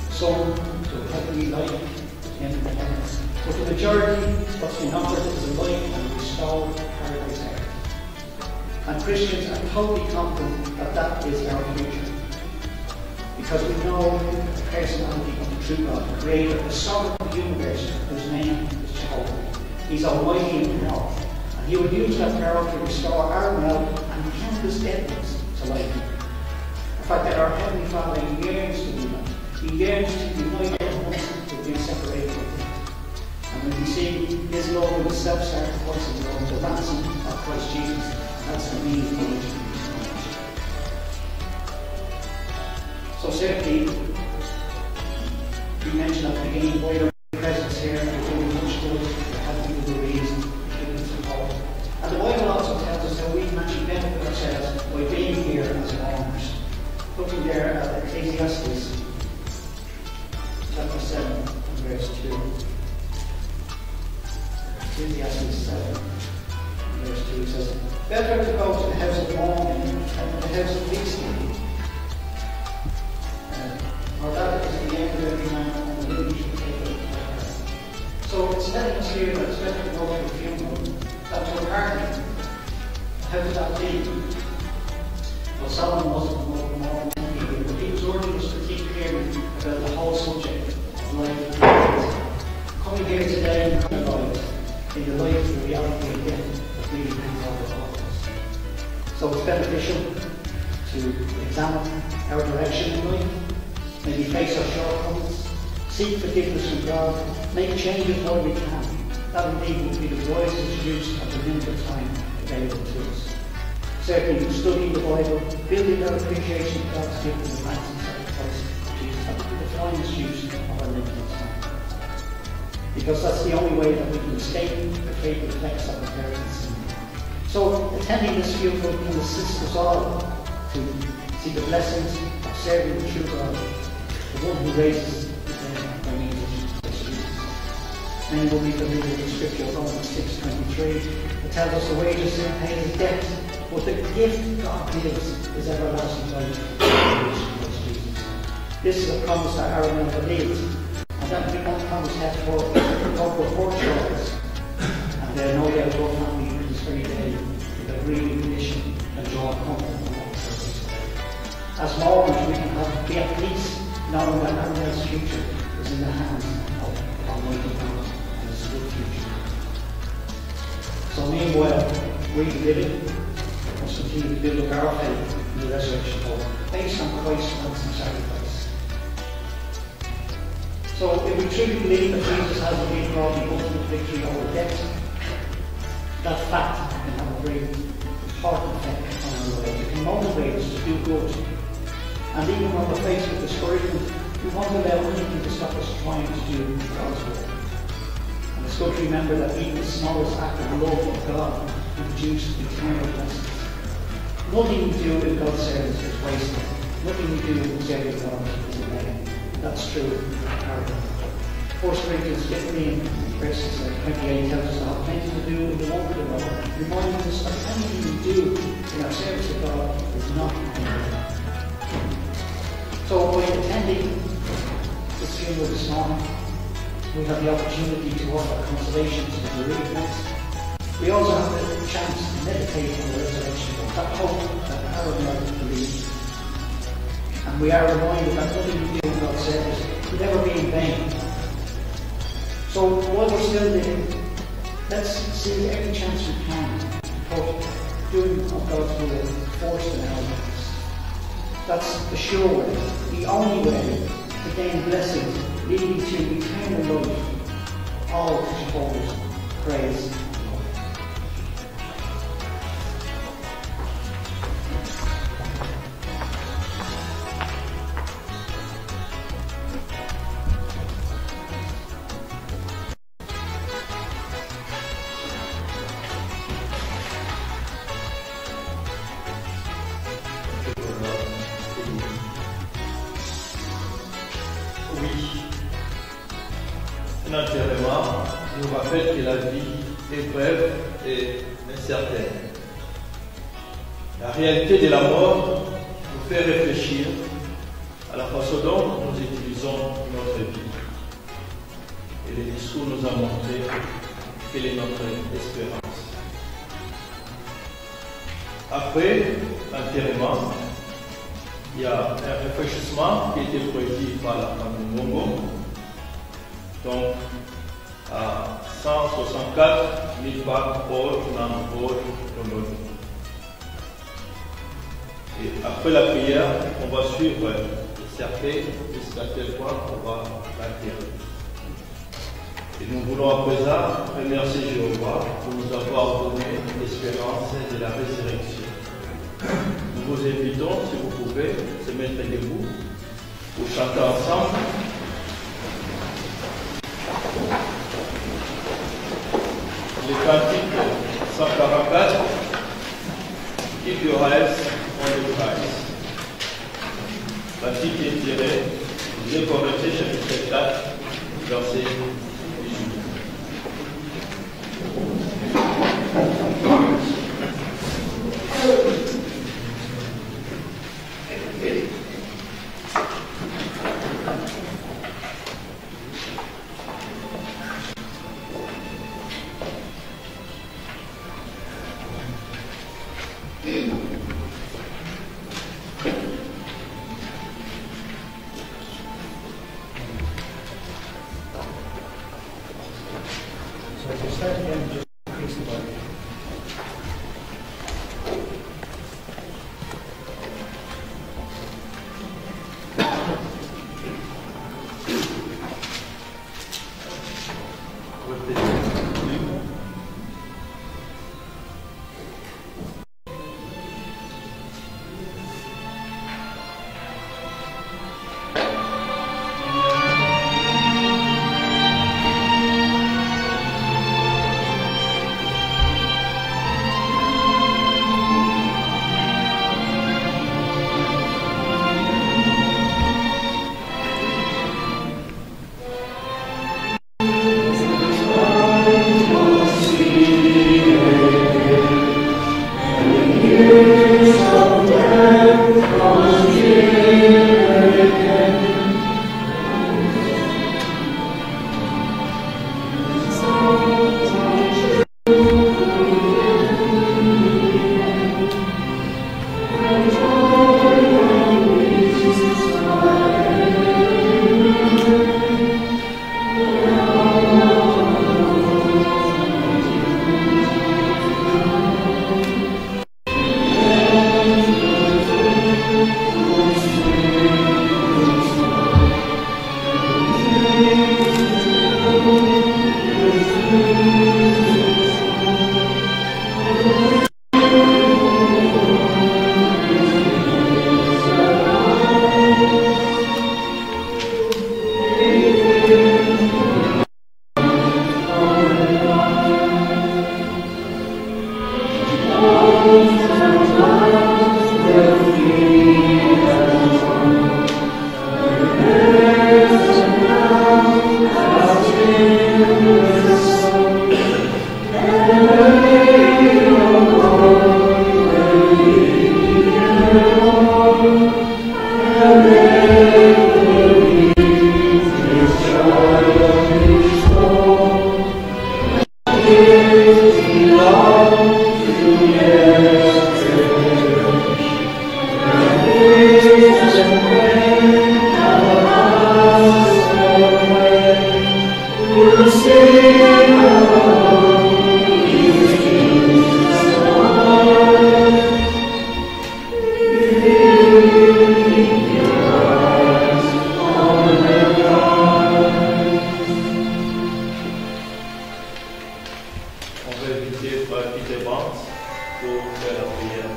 Some to a heavenly life in the heavens. But the majority, what's been offered is a life and a restored paradise earth. And Christians are totally confident that that is our future. Because we know the personality of the true God, the creator, the sovereign of the universe, whose name is Jehovah. He's almighty in power. And he will use that power to restore our wealth and countless dead ones to life. In fact, that our Heavenly Father yearns to do that. He yearns to unite everyone who have been separated from him. And when we see his love and his self-sacrificing love, the ransom of Christ Jesus, that's the meaning of which so certainly, we mentioned at the beginning, why our presence here is doing much good, we're helping with the reason, giving support. And the Bible also tells us how we can actually benefit ourselves by being here as mourners. Looking there at Ecclesiastes chapter 7, verse 2. Ecclesiastes 7, verse 2 says, better to go to the house of mourning than to the house of feasting. Or that is the end of every man, and the living should take it. So it's telling us here that it's better to go to a funeral than to a party. How does that be? Well, Solomon wasn't more than but he was urging us to think clearly about the whole subject of life. Coming here today and coming alive in the life, the reality of death that really hangs over all of us. So it's beneficial to examine our direction in life, maybe face our shortcomings, seek forgiveness from God, make changes where we can. That indeed would be the wisest use of the limited time available to us. Certainly, studying the Bible, building our appreciation of God's gift and advancing sacrifice of Jesus, that would be the finest use of our limited time. Because that's the only way that we can escape the fatal effects of inheritance sin. So, attending this funeral can assist us all to see the blessings of serving the true God, the one who raises the dead by means of Jesus. Many will be familiar with the scripture of Romans 6:23. It tells us the wages of sin paid is death, but the gift God gives is everlasting life. This is a promise that Aaron believes, and that we don't promise henceforth God will work for us. And there no doubt your family in this very day with a grieving condition and draw comfort from that service. As mourners, we can be at peace, knowing that Aaron's future is in the hands of Almighty God, and it's a good future. So meanwhile, we living must continue to build up our faith in the resurrection of hope, based on Christ's ransom sacrifice. So if we truly believe that Jesus has indeed brought the ultimate victory over death, that fact can have a very important effect on our lives. It can motivate us to do good. And even when we're faced with discouragement, we won't allow anything to stop us trying to do God's work. And it's good to remember that even the smallest act of love of God can produce eternal blessings. Nothing we do in God's service is wasted. Nothing we do in serving God is in vain. that's true of character. 1 Corinthians 15, verses 28 tells us to have plenty to do in the work of the Lord, reminding us that anything we do in our service to God is not enough. So by attending this funeral this morning, we have the opportunity to offer consolation to the bereaved ones. We also have the chance to meditate on the resurrection, that hope that our God believes. And we are reminded that nothing we do in God's service could ever be in vain. So while we're still living, let's see every chance we can for doing of God's will forced in our lives. That's the sure way, the only way to gain blessings leading to eternal life. All to Jehovah's praise. L'enterrement nous rappelle que la vie est brève et incertaine. La réalité de la mort nous fait réfléchir à la façon dont nous utilisons notre vie. Et le discours nous a montré quelle est notre espérance. Après l'enterrement, il y a un réfléchissement qui a été prévu par la famille Mongo. Donc, à 164 000 par ordre dans l'ordre chronologique. Et après la prière, on va suivre le cercueil jusqu'à quel point on va l'enterrer. Et nous voulons à présent remercier Jéhovah pour nous avoir donné l'espérance de la résurrection. Nous vous invitons, si vous pouvez, se mettre debout pour chanter ensemble. Le cantique 144, Keep your eyes on the prize. Cantique est tiré de Corinthiens chapitre 4, verset 18. présente pour faire la prière.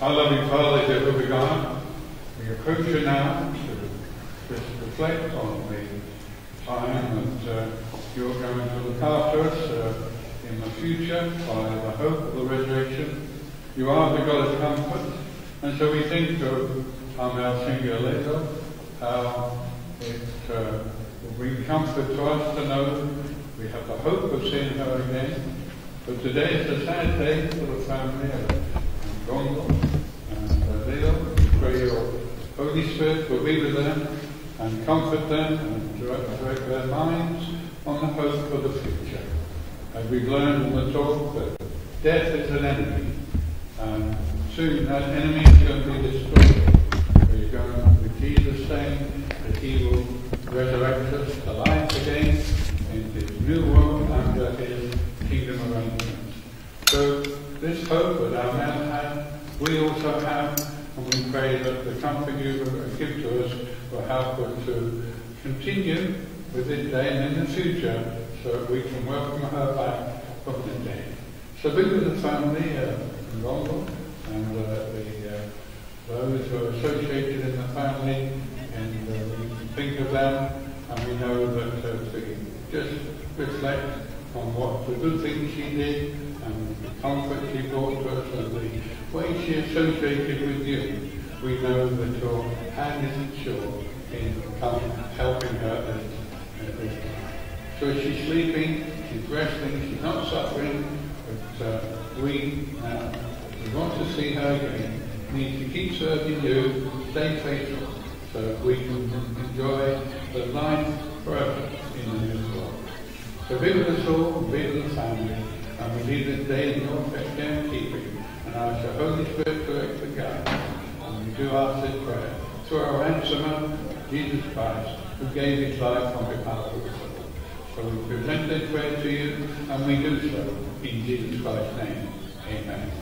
Our loving Father, Jehovah God, we approach you now to just reflect on the time that you're going to look after us in the future by the hope of the resurrection. You are the God of comfort, and so we think of our Mel Singer later, how it will bring comfort to us to know we have the hope of seeing her again. But today is a sad day for the family of Gongo and Leo. We pray your Holy Spirit will be with them and comfort them and direct their minds on the hope for the future. As we've learned in the talk that death is an enemy, and soon that enemy is going to be destroyed. We're going with Jesus saying that he will resurrect us to life again in his new world under his kingdom arrangements. So this hope that our men have, we also have, and we pray that the comfort you give to us will help us to continue with this day and in the future so that we can welcome her back from the dead. So be with the family in Gongo and those who are associated in the family, and we think of them, and we know that we just reflect on what the good things she did and the comfort she brought to us and the way she associated with you. We know that your hand isn't short in helping her. So she's sleeping, she's resting, she's not suffering, but we want to see her again. We need to keep serving you, stay faithful, so that we can enjoy the life forever in the new world. So be with us all, be with the family, and we leave this day in your care and keeping, and ask the Holy Spirit to direct the guide. And we do ask this prayer through our ransomer, Jesus Christ, who gave his life on behalf of us all. So we present this prayer to you, and we do so in Jesus Christ's name. Amen.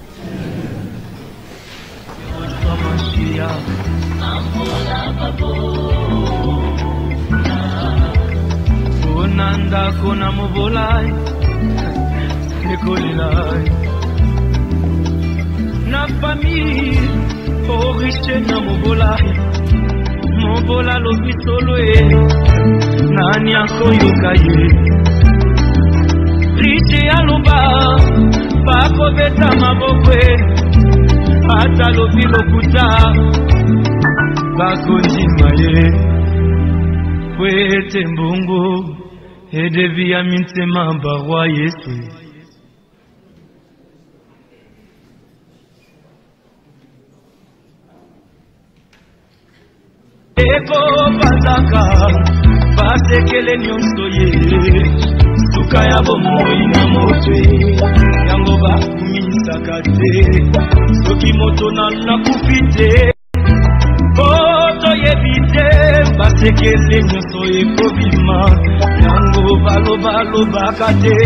Nanda kona mobolai ekolilai na famille oriche na mobolai mobola lobi solo nani akoyoka ye riche aloba bakobeta mabokwe ata lobi lokuta bakondima ye kwete mbongo edevia mintema barwa Yesu. Eko bazaka basekele nyonso ye suka ya bomoi na motwe yango bakumisaka te soki moto na kufite Oto yebite basekele nyonso ekobima yango baloba kate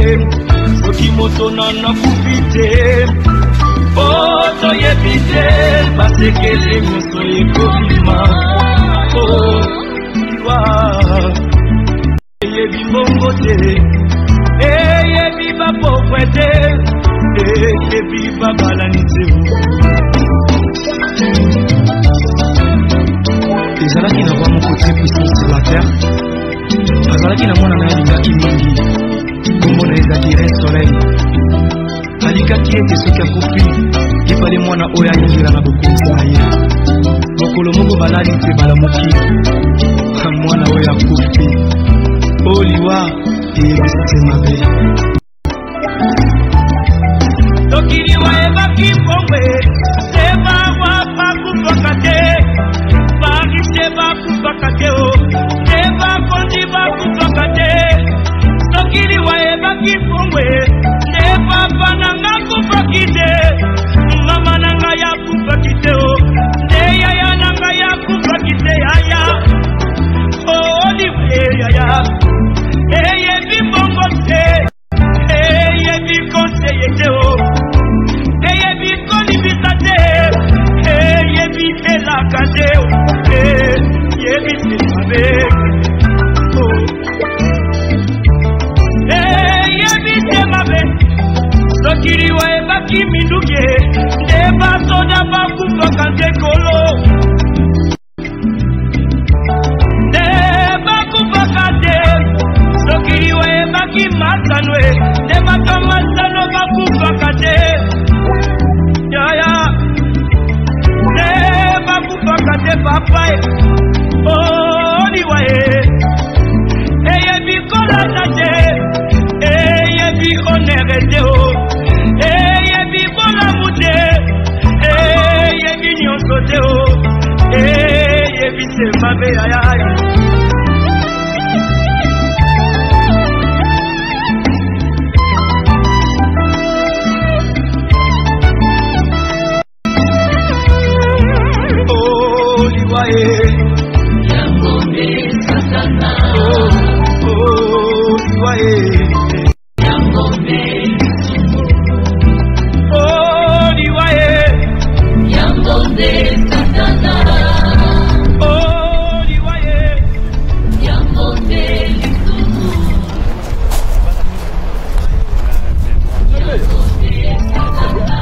soki moto na kufite Oto yebite basekele nyonso ekobima wa yebi bongo te yebi bapokwe te yebi babalani te ezalaki na roi moko très puissant sur la terre azalaki na mwana na ye alingaki mingi kombo na ezalaki Rein Soleil alikaki ete soki akufi epale mwana oyo ayingira na bokonzi na ye mokolo moko balali mpe balamuki mwana oyo akufi oliwa eyebisi te mabe soki liwa ebaki mbongwe sebawa bakufaka te barise bakufaka te o sebakondi bakufaka te soki liwa ebaki mbongwe sebapa nanga kufaki te mama nanga yakufaki te o yaya nanga yakufaki te yaya mabe yebite mabe sokiri wa ebaki minduke nde basoda bakufaka ntekolo nde bakufaka te sokiri wa ebaki masanwe nde bato masano bakufaka te yaya nde bakufaka te papaye oliwaye eyebi kolata te eyebi onere te o eyebi bolamu te eyebi nyonso te o eyebi se mabe yayayi oliwaye yangombe satana oliwaye yangombe oliwaye yangombe satana oliwaye yangombe lisumu yangombe satana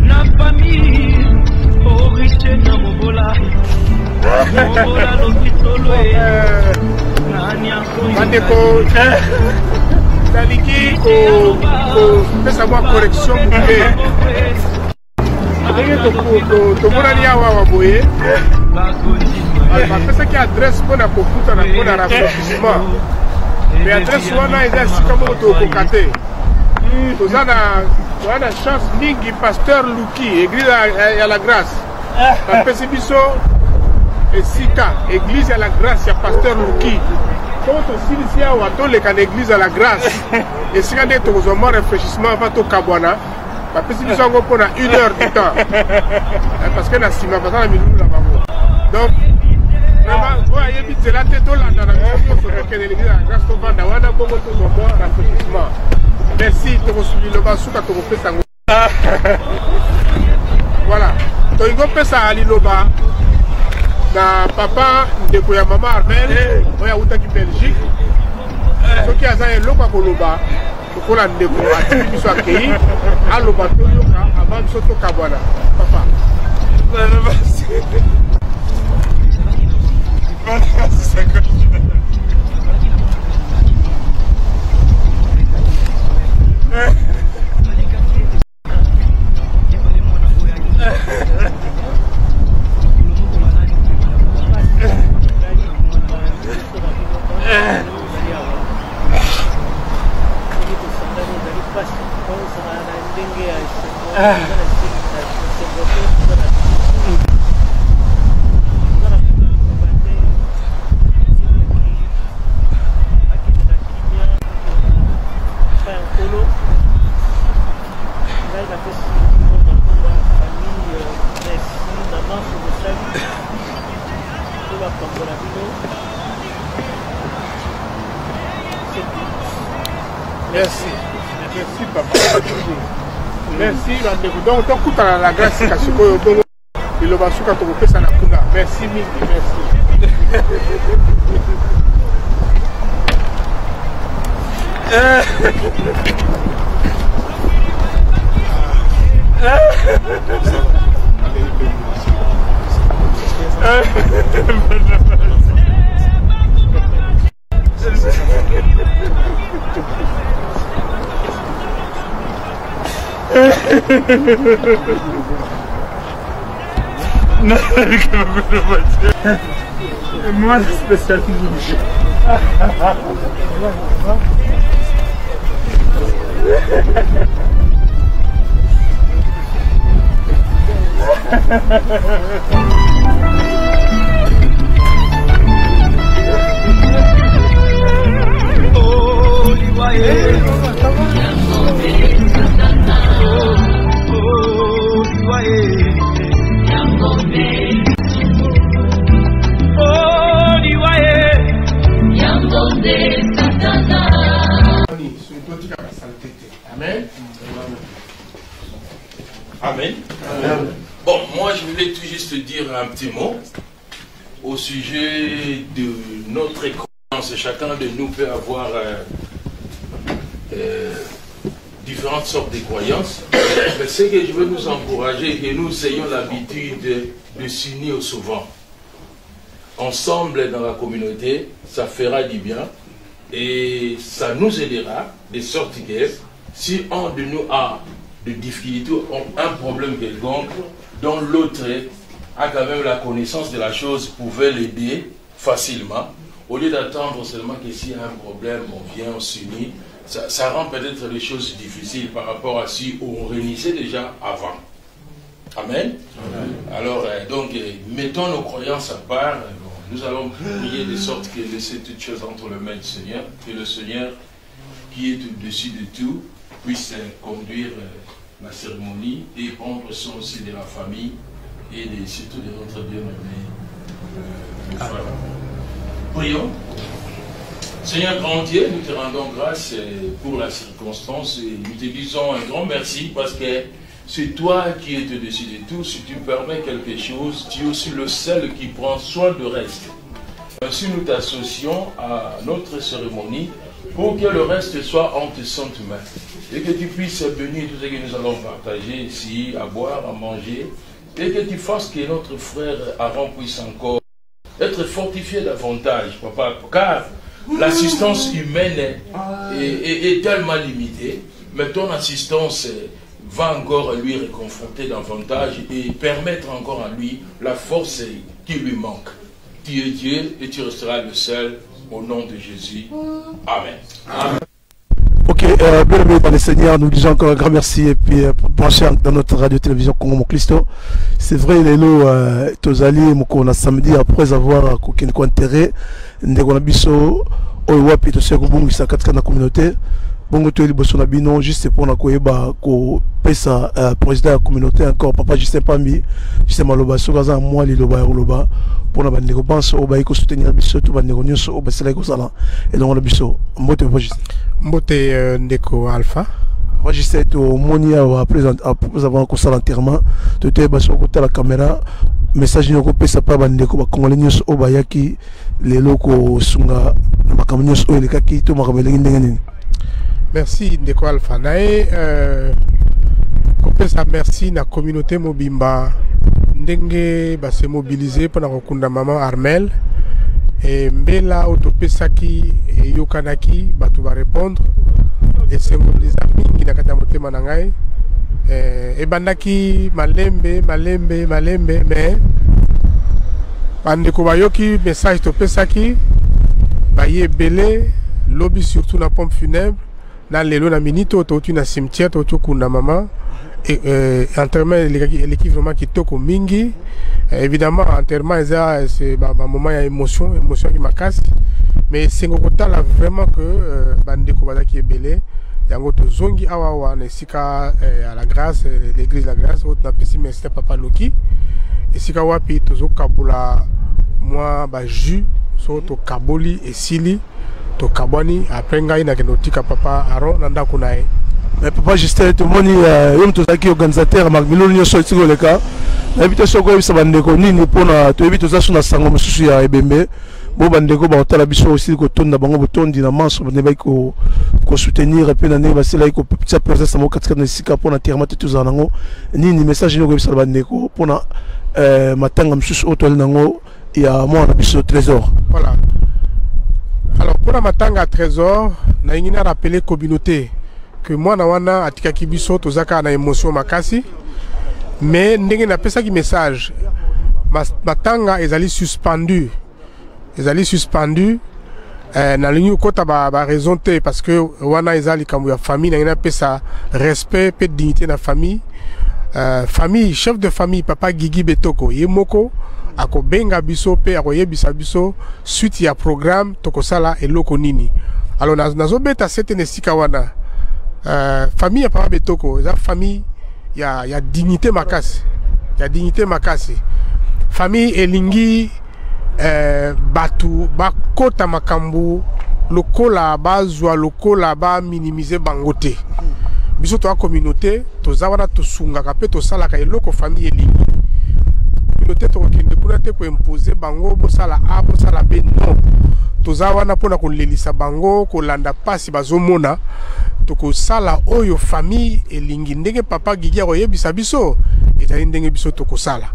na famille oriche na mobola mobola lokitolo nani bandeko naliki kopesa mwa correction moke ndenge tomonani awa wa boye bapesaki adresse mpona kokutana mpona rafraîchissement mais adresse wana eza esika moko tokoka te toza na chance mingi pasteur Luki église ya la grâce bapesi biso esika église ya la grâce ya pasteur Luki po tosilisi awa toleka na église ya la grâce esika nde tokozwa mwa réfléchissement avant tokabwana bapesi biso yango mpona 1 heure du temps parce que na nsima baza na milulu na bango donc vraiment oyo ayebi nzela te tolanda na biso nyonso tokende l'église ya la grâce tovanda wana bongo tozwa mwa réfléchissement merci tokosililoba suka tokopesa yango voilà tolingi opesa liloba na papa ndeko ya mama Armel oyo awutaki Belgique soki aza eloko akoloba lokola ndeko atiki biso akei aloba toyoka avant biso tokabwana papa Merci. Merci papa. Merci bandeko. Donc tokutana la grâce kasikoyo bongo liloba suka tokopesa na kuna. Merci mingi, merci. Moi, spécial. Amen. Amen. Amen. Bon, moi je voulais tout juste dire un petit mot au sujet de notre croyance. Chacun de nous peut avoir différentes sortes de croyances. Mais ce que je veux nous encourager, que nous ayons l'habitude de s'unir souvent. Ensemble dans la communauté, ça fera du bien et ça nous aidera de sorte que si un de nous a des difficultés, un problème quelconque, dont l'autre a quand même la connaissance de la chose, pouvait l'aider facilement, au lieu d'attendre seulement que s'il y a un problème, on vient, on s'unit, ça rend peut-être les choses difficiles par rapport à si on réunissait déjà avant. Amen. Amen. Alors, donc, mettons nos croyances à part. Nous allons prier de sorte que laisser toutes choses entre les mains du Seigneur, que le Seigneur, qui est au-dessus de tout, puisse conduire la cérémonie et prendre soin aussi de la famille et surtout de notre bien-aimé. Prions. Seigneur grand Dieu, nous te rendons grâce pour la circonstance et nous te disons un grand merci parce que c'est toi qui es au-dessus de tout. Si tu permets quelque chose, tu es aussi le seul qui prend soin du reste. Ainsi nous t'associons à notre cérémonie pour que le reste soit en tes saintes mains. Et que tu puisses bénir tout ce que nous allons partager ici, à boire, à manger. Et que tu fasses que notre frère Aaron puisse encore être fortifié davantage, papa. Car l'assistance humaine est tellement limitée. Mais ton assistance va encore lui réconforter davantage et permettre encore à lui la force qui lui manque. Tu es Dieu et tu resteras le seul au nom de Jésus. Amen. Amen. Ok, bien aimé dans les Seigneurs, nous disons encore un grand merci et puis branché dans notre radio-télévision Congo Mon Christo. C'est vrai, les lots, Tozali, on a samedi après avoir enterré, on a biso, au wapi, to seko bungi sa katika na communauté. Bongo to liboso na bino juste pour na koyeba ko pesa président de la communauté encore papa Justin Pambi, Justin Maloba sokaza moi liloba loba pour na bandeko pense au baiko soutenir biso to bandeko nyonso au basela ko sala et donc on biso mbote pas juste mbote ndeko Alpha moi juste to monia wa présenter après avoir ko sala enterrement to te baso ko la caméra message nyoko pesa pa bandeko ba congolais nyonso au bayaki les loko sunga makambo nyonso o elekaki to makambo ndenge. Merci Ndeko Alpha nae kopesa merci na communauté mobimba ndenge ba se mobiliser pour na kokunda maman Armel et mbela autopesaki et yokanaki batu ba répondre et symboliser mingi na kata motema na ngai et bandaki malembe mais bandeko bayoki message topesaki baye belé lobby surtout na pompe funèbre dans les lots na minito tu na cimetière tu kuna maman et enterrement l'équipe vraiment qui toko mingi évidemment enterrement c'est un moment il y a émotion qui m'a cassé mais c'est ngokota là vraiment que bande ko bazaki ebele yango to zongi awa na sika à la grâce l'église la grâce au na pesi merci papa Loki et sika wapi to zo kabula moi ba jus so to kaboli et sili to kabani après ngai na kenotika papa Aaron nanda kunae mais papa Justin to moni yom to zaki organisateur mak milolo nyoso tsiko leka na bito soko bisa bandeko nini pona to bito zasu na sango mususu ya ebembe bo bandeko ba otala biso aussi ko tonda bango botondi na manso ne ba ko soutenir pe na ne ba sela ko petite présence mo katika na sika pona termate to zanango nini message no ko bisa bandeko pona matanga mususu otole nango ya mo na biso trésor voilà. Alors pour la matanga trésor, na ingina rappeler communauté que moi na wana atika kibiso tozaka na émotion makasi mais ndenge na pesa ki message matanga ezali suspendu na ligne kota ba raison te parce que wana ezali kambu ya famille na ingina pesa respect pe dignité na famille famille chef de famille papa Gigi Betoko yemoko ako benga biso pe ako yebisa biso suite ya programme tokosala eloko nini alors nazo beta cette nesika wana famille ya papa Betoko eza famille ya dignité makasi famille elingi batu bakota makambu lokola bazwa lokola ba minimiser bangote biso to communauté toza wana tosungaka pe tosalaka eloko famille elingi peut-être okende kuna te ko imposer bango bosala a bosala b non toza wana pona ko lelisa bango ko landa pasi bazomona to ko sala oyo famille elingi ndenge papa Gigi oyebisa biso etali ndenge biso to ko sala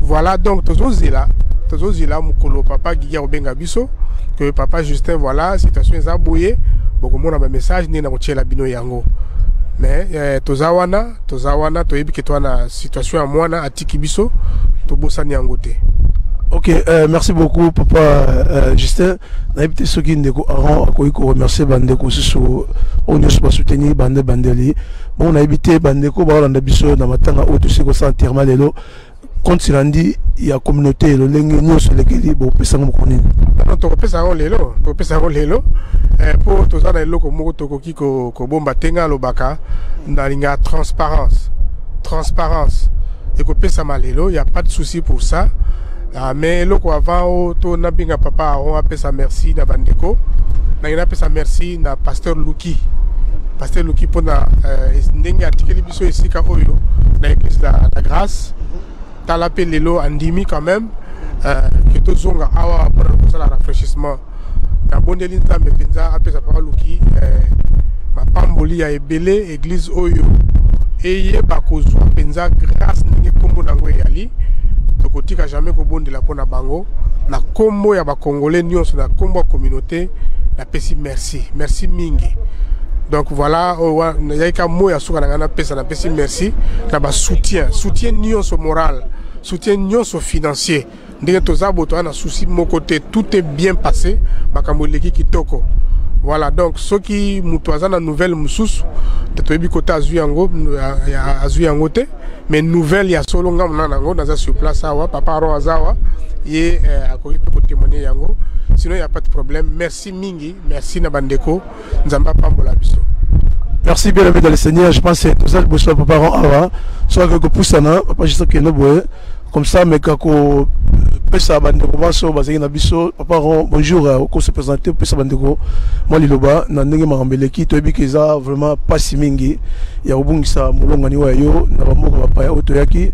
voilà donc tozozila mukolo papa Gigi obenga biso que papa Justin voilà situation eza boye bokomona ba message ndenge na kotiela bino yango mais tozawana toyebi ke to na situation ya mwana atiki biso to bosani yango te. Ok, merci beaucoup papa Justin. Na ebite soki ndeko Aaron akoyi ko remercier bandeko susu onyoso ba soutenir bandeli. Bon na ebite bandeko ba landa biso na matanga o to siko sentirement lelo kontinandi ya communauté lo lenge nyoso lekeli bo pesa ngomukoni. To pesa lelo pour tout ça dans le moko tokoki ko bomba tenga lobaka na linga transparence et ko pesa malelo y a pas de souci pour ça mais loko avant to na binga papa on a pesa merci na bandeko na ina pesa merci na pasteur Luki pona ndenge article biso esika oyo na église la grâce tala pe lelo andimi quand même que to zonga awa pour ça rafraîchissement na bondeli nzambe penza apesa papa Luki mapamboli ya ebele église oyo eye bakozwa penza grâce ndenge kombo nango eyali tokotika jamais kobondela pona bango na kombo ya bakongolais nyonso na kombo ya communauté na pesi merci mingi donc voilà yaika moya suka na ngana pesa na pesi merci na ba soutien nyonso moral soutien nyonso financier ndenge tozabo to na souci mon côté tout est bien passé makambo leki kitoko Voilà, donc ceux qui nous présentent la nouvelle Moussous, de côté Azuyango, mais nouvelle, il y a solo Nango, dans sur place, Papa Roazawa, et à côté de témoigner Yango. Sinon, il n'y a pas de problème. Merci Mingi, merci Nabandeko, Nzamba Pambola Biso. Merci bien, dans le Seigneur. Je pense que tout ça, le Papa Roazawa, soit que Poussana, Papa Juste que nous comme ça, mais quand Pesa Bandeko, Bazina Biso, Papa bonjour, on se présente, Pesa Bandeko, moi Liloba, Nandenge Marambeleki, Tobi Keza, vraiment pas si mingi, il y a Obungisa, Moulongani Wayo, Nabamoko Paya Otoyaki,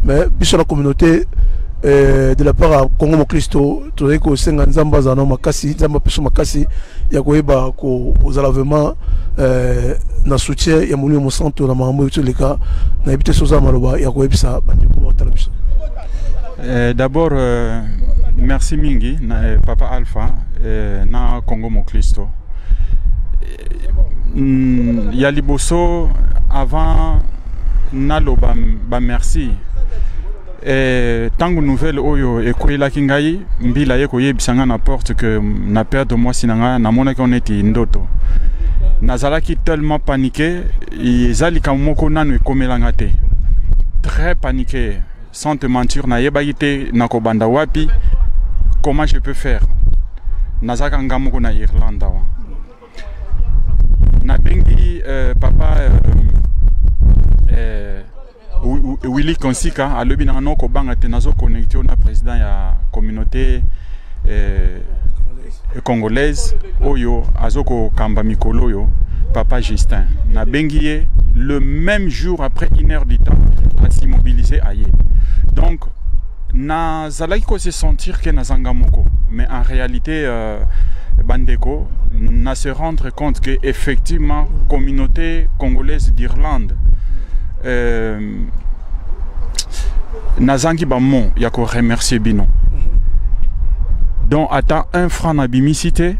mais Biso la communauté de la part de Congo Moklisto, Toreko Sengan Zamba Zano Makasi, Zamba Peso Makasi, Yakoeba, aux alavements, na soutien, Yamouli Monsanto, na Marambo, tous les cas, na habité Sosa Maloba, Yakoebisa, Bandeko, Talabisa. D'abord, merci Mingi, Papa Alpha, na Congo Moklisto. Yaliboso, avant, nalo ba merci. Tango nouvelle oyo ekoyela kingai mbila yeko yebisanga na porte que na père de moi sinanga na mona qu'on était ndoto. Nazalaki tellement paniqué, ezali kamoko nanu ekomelanga te. Très paniqué. Sans te mentir, na yebagite na kobanda wapi, comment je peux faire? Nazaka ngamoko na Irlanda. Na bengi papa Willy Konsika a lebi na noko banga te nazo connecté na président ya communauté congolaise oyo azoko kamba mikolo yo papa Justin na bengi le même jour après 1 heure du temps à s'immobiliser ailleurs. Donc, na zalaki ko se sentir que na zangamoko, mais en réalité, Bandeko na se rendre compte que effectivement, communauté congolaise d'Irlande, na zangi ba mon, ya ko remercier bino. Donc, attends 1 franc na bimicité.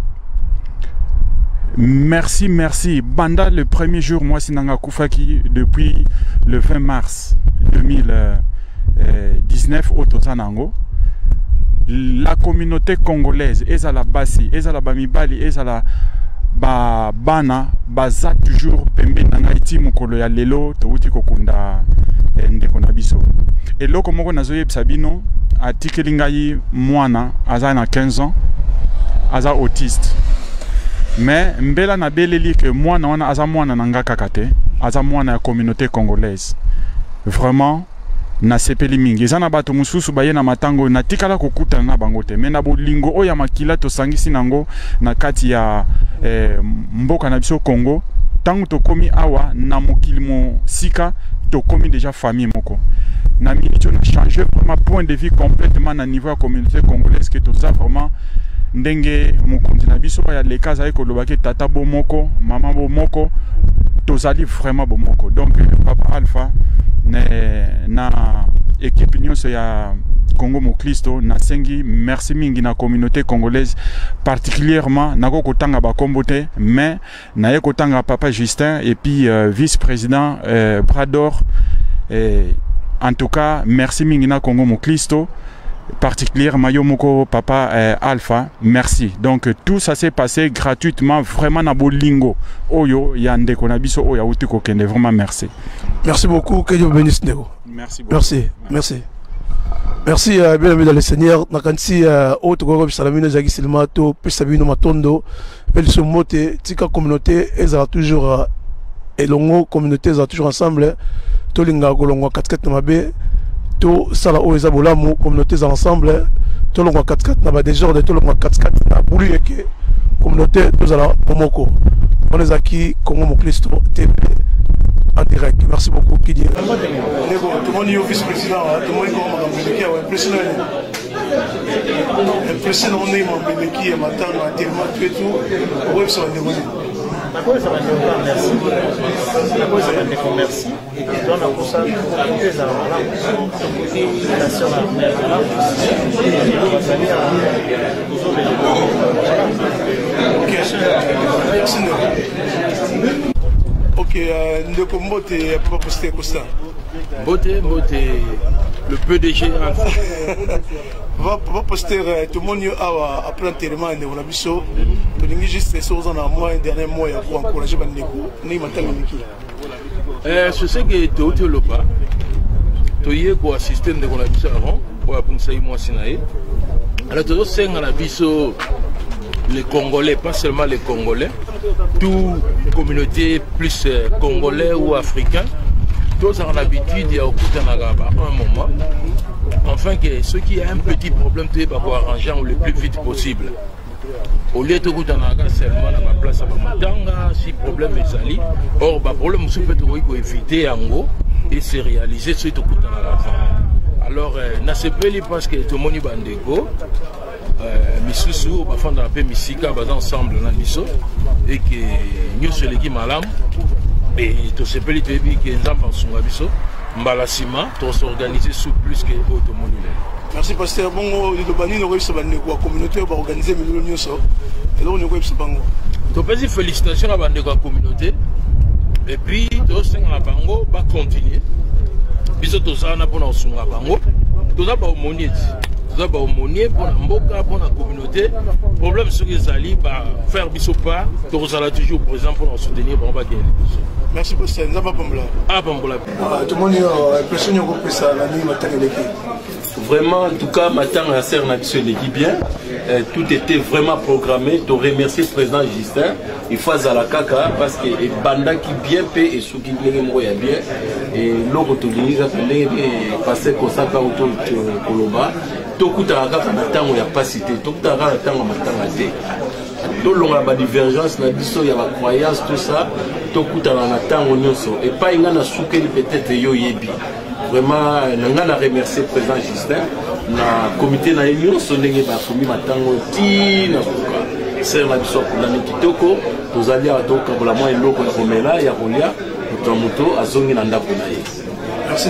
Merci, merci. Banda le premier jour, moi sinanga Koufaki depuis le 20 mars 2019 au Tozanango. La communauté congolaise, ezala basi, ezala bamibali, ezala ba bana, baza toujours pembe na ngaiti mukolo ya lelo touti kokunda ndeko na biso. Et loko moko nazoye sabino atikelingai mwana aza na 15 ans, aza autiste. Mais mbela na beleli que mwana wana aza mwana nanga kakate, aza mwana ya communauté congolaise. Vraiment na sepeli mingi zana bato mususu baye na matango na tikala kokutana na bango te, mais na bolingo oya makila to sangisi nango na kati ya mboka na biso Congo. Tango to komi awa na mokili mo sika to komi déjà famille moko. Na minito na changer vraiment point de vue complètement na niveau ya communauté congolaise que to za vraiment ndenge mokonzi na biso ya leka za ekolobaki tata bomoko mama bomoko tozali vraiment bomoko. Donc Papa Alpha na équipe nyonso ya Congo Moklisto na sengi merci mingi na communauté congolaise, particulièrement na kotanga ba kombote, mais na kotanga Papa Justin et puis vice-président Brador. En tout cas merci mingi na Congo Moklisto, particulièrement Yomoko Papa Alpha, merci. Donc tout ça s'est passé gratuitement, vraiment na bolingo oyo yande konabiso oya utiko kende, vraiment merci. Merci beaucoup, que Dieu bénisse Nego. Merci beaucoup. Merci, merci. Merci bien aimé dans le Seigneur. Nakansi autre goro bisalamino zaki silmato pesabino matondo pel somote tika communauté ezala toujours elongo communauté ezala toujours ensemble to linga kolongwa 4-4 mabe to sala o ezabolamu communauté za ensemble to longwa 4-4 na ba désordre to longwa 4-4 na bulu yeke communauté tozala pomoko on est aquí Congo Moklisto TV en direct. Merci beaucoup Kidi. Tout le monde est vice-président, tout le monde est impressionnant, on est Mambeleki et maintenant on a tellement tué tout. Oui, ça va dérouler. D'accord, ça va dérouler, merci. D'accord, ça va dérouler, merci. Et puis, on a pour ça, toutes les armes là, la sœur la mère là, et on va saluer à toujours les gens. Ok, merci. Ok, ndeko mbote ya papa posté Costa. Mbote le PDG Alpha. Papa Pasteur, tout le monde après l'enterrement de mon abisso, tu dis juste ces choses en un mois, un dernier mois pour encourager les gens. Je sais que tu es au bas. Tu es pour assister à mon abisso avant, pour apprendre moi sinaï. Alors tu sais que l'abisso, les Congolais, pas seulement les Congolais, toute communauté plus congolais ou africain, tous ont l'habitude d'y avoir un moment. Enfin, que ceux qui ont un petit problème, tu vas arranger le plus vite possible. Au lieu de tout seulement à ma place à Matanga, si problème est sali, or, le problème, c'est peut éviter en gros et se réaliser ce que tu as. Alors, Nasepeli, parce que tout le monde est bandego, Misusu, on va faire Misika, ensemble dans l'Iso, et que nous sommes les malam, et tout ce pays qui est en son abisso. Mbalasima, tu vas s'organiser sous plus que autre monde. Merci Pasteur. Bon, les Dobani, nous avons la communauté va organiser le million so. Et là, on est au Bango. Tu peux dire félicitations à la communauté. Et puis, tu vas Bango va continuer. Puis, tu vas pour la Bango. Tu vas aumônier. Tu vas aumônier pour la Mboka, pour la communauté. Le problème, c'est que les alliés faire bisopa. Tu vas toujours présent pour nous soutenir pour la merci pour ça. Nous avons pas tout le monde est impressionné de ça. Vraiment, en tout cas, matin à Serre l'équipe bien. Tout était vraiment programmé. Je remercie le président Justin. Il faut à la caca parce que les bandas qui bien paient et ceux qui bien bien. Et l'autre, tout le monde passé comme ça autour de Koloba. Tout le monde a la capacité. Tout le monde a la capacité. Tout le monde a la divergence, il y a la croyance, tout ça. Tout le monde a la capacité. Et pas il y a peut-être yoyebi. Vraiment, nous avons remercié le président Justin. Le comité de l'Union, nous avons commis matango tina kuka. C'est la biso pour la kitoko. Nous allons donc pour la moindre loko la romela ya rolia. Nous avons azongi nanda kunaye. Merci.